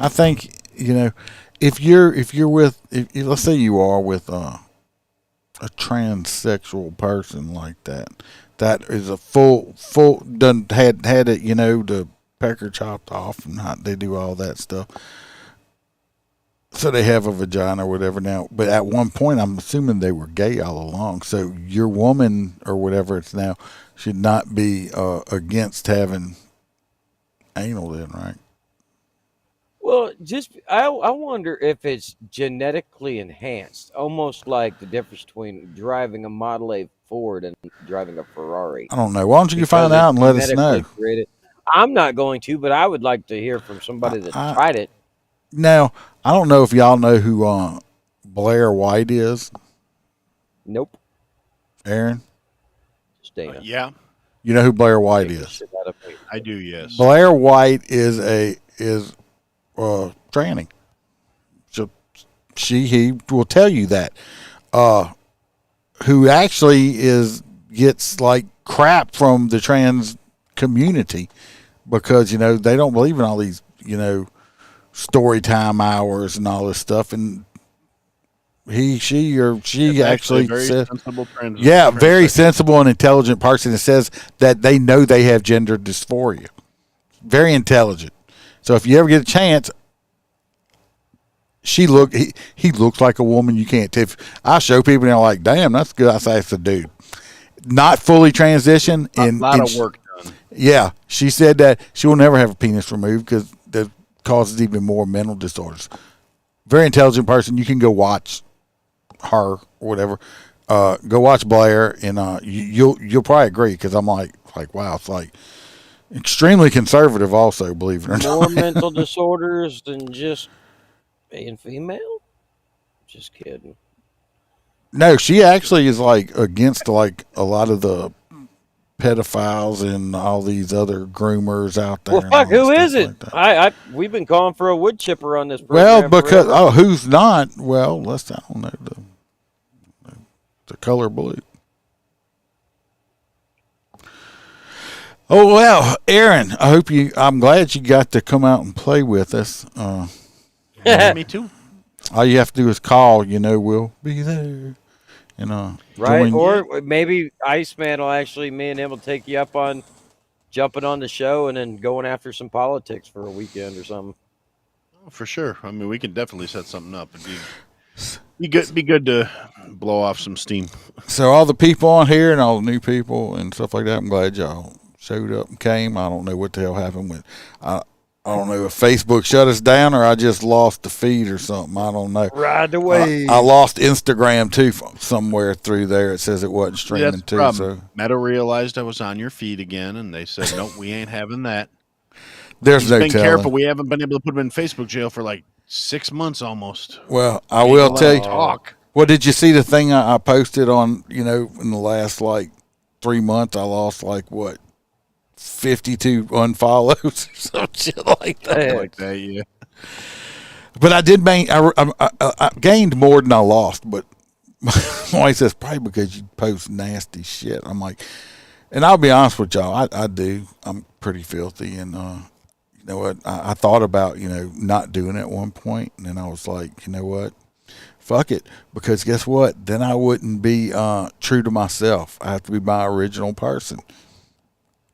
[SPEAKER 4] I think, you know, if you're with, let's say you are with a transsexual person like that is a full done had it, you know, the pecker chopped off and they do all that stuff. So they have a vagina or whatever now. But at one point, I'm assuming they were gay all along. So your woman or whatever it's now should not be against having anal then, right?
[SPEAKER 5] Well, I wonder if it's genetically enhanced, almost like the difference between driving a Model A Ford and driving a Ferrari.
[SPEAKER 4] I don't know. Why don't you find out and let us know?
[SPEAKER 5] I'm not going to, but I would like to hear from somebody that tried it.
[SPEAKER 4] Now, I don't know if y'all know who Blair White is.
[SPEAKER 5] Nope.
[SPEAKER 4] Aaron?
[SPEAKER 6] Yeah.
[SPEAKER 4] You know who Blair White is?
[SPEAKER 6] I do, yes.
[SPEAKER 4] Blair White is tranny. So he will tell you that. Who actually gets like crap from the trans community because, you know, they don't believe in all these, you know, story time hours and all this stuff, and she actually said, very sensible and intelligent person that says that they know they have gender dysphoria. Very intelligent. So if you ever get a chance, he looks like a woman. You can't. If I show people, they're like, "Damn, that's good." I say it's a dude, not fully transitioned.
[SPEAKER 6] A lot of work done.
[SPEAKER 4] Yeah, she said that she will never have a penis removed because that causes even more mental disorders. Very intelligent person. You can go watch her or whatever. Go watch Blair, and you'll probably agree because I'm like wow, it's like extremely conservative. Also, believe it or not,
[SPEAKER 5] more mental disorders than just being female. Just kidding.
[SPEAKER 4] No, she actually is like against like a lot of the pedophiles and all these other groomers out there.
[SPEAKER 5] Well, fuck, who is it? Like we've been calling for a wood chipper on this program.
[SPEAKER 4] Well, because who's not? Well, I don't know the color blue. Oh well, Aaron, I'm glad you got to come out and play with us.
[SPEAKER 6] Me too.
[SPEAKER 4] All you have to do is call. You know, we'll be there.
[SPEAKER 5] Right, or maybe Iceman will actually, me and him will take you up on jumping on the show and then going after some politics for a weekend or something.
[SPEAKER 6] Oh, for sure. I mean, we can definitely set something up. It'd be good to blow off some steam.
[SPEAKER 4] So all the people on here and all the new people and stuff like that, I'm glad y'all showed up and came. I don't know what the hell happened with. I don't know if Facebook shut us down or I just lost the feed or something. I don't know.
[SPEAKER 5] Ride away.
[SPEAKER 4] I lost Instagram too somewhere through there. It says it wasn't streaming too. So
[SPEAKER 6] Meta realized I was on your feed again, and they said, "Nope, we ain't having that."
[SPEAKER 4] There's no telling.
[SPEAKER 6] Careful. We haven't been able to put him in Facebook jail for like 6 months almost.
[SPEAKER 4] Well, I will tell you. Well, did you see the thing I posted on? You know, in the last like 3 months, I lost like what? 52 unfollows or some shit like that.
[SPEAKER 6] Yeah.
[SPEAKER 4] But I did I gained more than I lost. But my wife says probably because you post nasty shit. I'm like, and I'll be honest with y'all, I do. I'm pretty filthy, and you know what? I thought about not doing it at one point, and then I was like, you know what? fuck it, because guess what? Then I wouldn't be true to myself. I have to be my original person.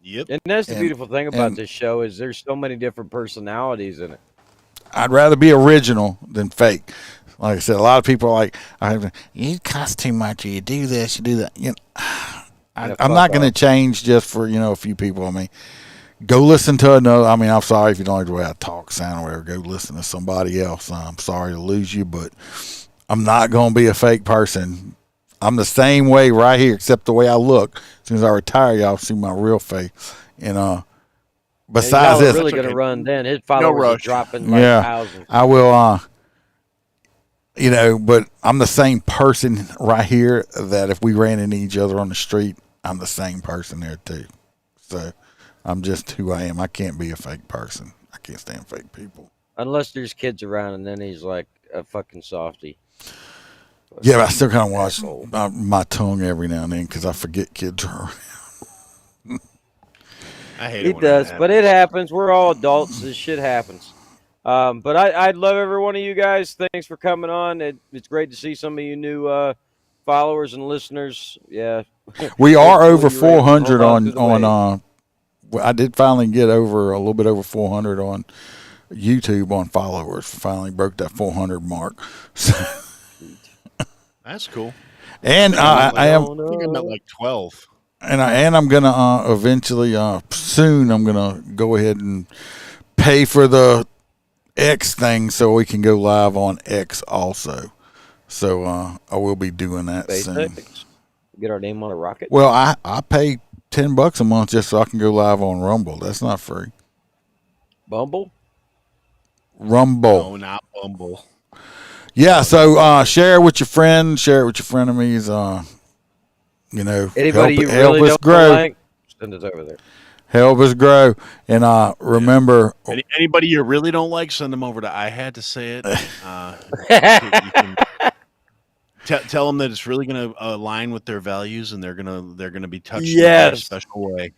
[SPEAKER 6] Yep.
[SPEAKER 5] And that's the beautiful thing about this show is there's so many different personalities in it.
[SPEAKER 4] I'd rather be original than fake. Like I said, a lot of people are like, you cuss too much, or you do this, you do that. You know, I'm not going to change just for, a few people. I mean, go listen to another. I mean, I'm sorry if you don't like the way I talk, sound, or whatever. Go listen to somebody else. I'm sorry to lose you, but I'm not going to be a fake person. I'm the same way right here, except the way I look. As soon as I retire, y'all see my real face. And besides this,
[SPEAKER 5] really going to run then. His followers are dropping like thousands.
[SPEAKER 4] I will. But I'm the same person right here that if we ran into each other on the street, I'm the same person there too. So I'm just who I am. I can't be a fake person. I can't stand fake people.
[SPEAKER 5] Unless there's kids around, and then he's like a fucking softie.
[SPEAKER 4] Yeah, but I still kind of watch my tongue every now and then because I forget kids are around.
[SPEAKER 6] I hate
[SPEAKER 5] it.
[SPEAKER 6] He
[SPEAKER 5] does, but it happens. We're all adults. This shit happens. But I love every one of you guys. Thanks for coming on. It's great to see some of you new followers and listeners. Yeah,
[SPEAKER 4] we are over 400 on. I did finally get a little bit over 400 on YouTube on followers. Finally broke that 400 mark. So.
[SPEAKER 6] That's cool.
[SPEAKER 4] And I am
[SPEAKER 6] at like 12.
[SPEAKER 4] And I'm gonna eventually soon I'm gonna go ahead and pay for the X thing so we can go live on X also. So I will be doing that soon.
[SPEAKER 5] Get our name on a rocket.
[SPEAKER 4] Well, I pay $10 a month just so I can go live on Rumble. That's not free.
[SPEAKER 5] Bumble?
[SPEAKER 4] Rumble.
[SPEAKER 6] No, not Bumble.
[SPEAKER 4] Yeah, so share it with your friends, share it with your frenemies.
[SPEAKER 5] Anybody you
[SPEAKER 4] help
[SPEAKER 5] really
[SPEAKER 4] us
[SPEAKER 5] don't
[SPEAKER 4] grow.
[SPEAKER 5] like, send it over there.
[SPEAKER 4] Help us grow. And remember,
[SPEAKER 6] anybody you really don't like, send them over to I Had to Say It. You can tell them that it's really going to align with their values, and they're gonna be touched in a special way.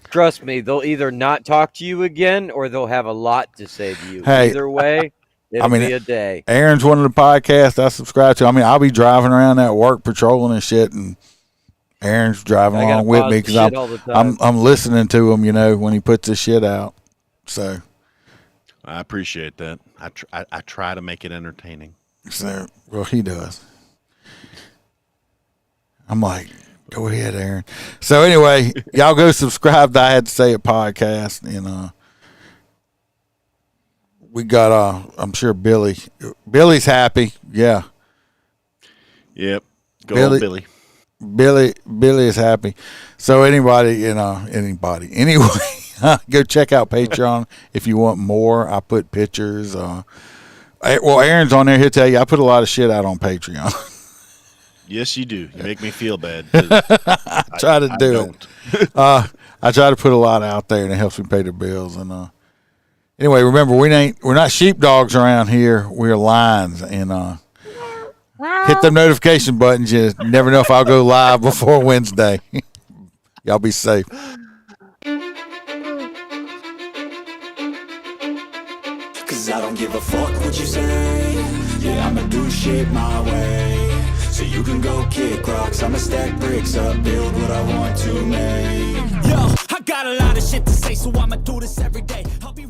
[SPEAKER 5] Trust me, they'll either not talk to you again, or they'll have a lot to say to you.
[SPEAKER 4] Hey,
[SPEAKER 5] either way. It'll be a day.
[SPEAKER 4] Aaron's one of the podcasts I subscribe to. I mean, I'll be driving around at work patrolling and shit, and Aaron's driving along with me because I'm listening to him, when he puts his shit out. So
[SPEAKER 6] I appreciate that. I try to make it entertaining.
[SPEAKER 4] So, well, he does. I'm like, go ahead, Aaron. So anyway, y'all go subscribe to I Had to Say It podcast, and we got I'm sure Billy's happy. Yeah.
[SPEAKER 6] Yep. Billy.
[SPEAKER 4] Billy is happy. So anybody, anyway, go check out Patreon if you want more. I put pictures. Well, Aaron's on there. He'll tell you I put a lot of shit out on Patreon.
[SPEAKER 6] Yes, you do. You make me feel bad.
[SPEAKER 4] I try to do it. I try to put a lot out there, and it helps me pay the bills. And anyway, remember, we're not sheepdogs around here. We're lions, and hit the notification buttons. You never know if I'll go live before Wednesday. Y'all be safe.
[SPEAKER 2] Cause I don't give a fuck what you say. Yeah, I'ma do shit my way. So you can go kick rocks, I'ma stack bricks up, build what I want to make. Yo, I got a lot of shit to say, so I'ma do this every day. I'll be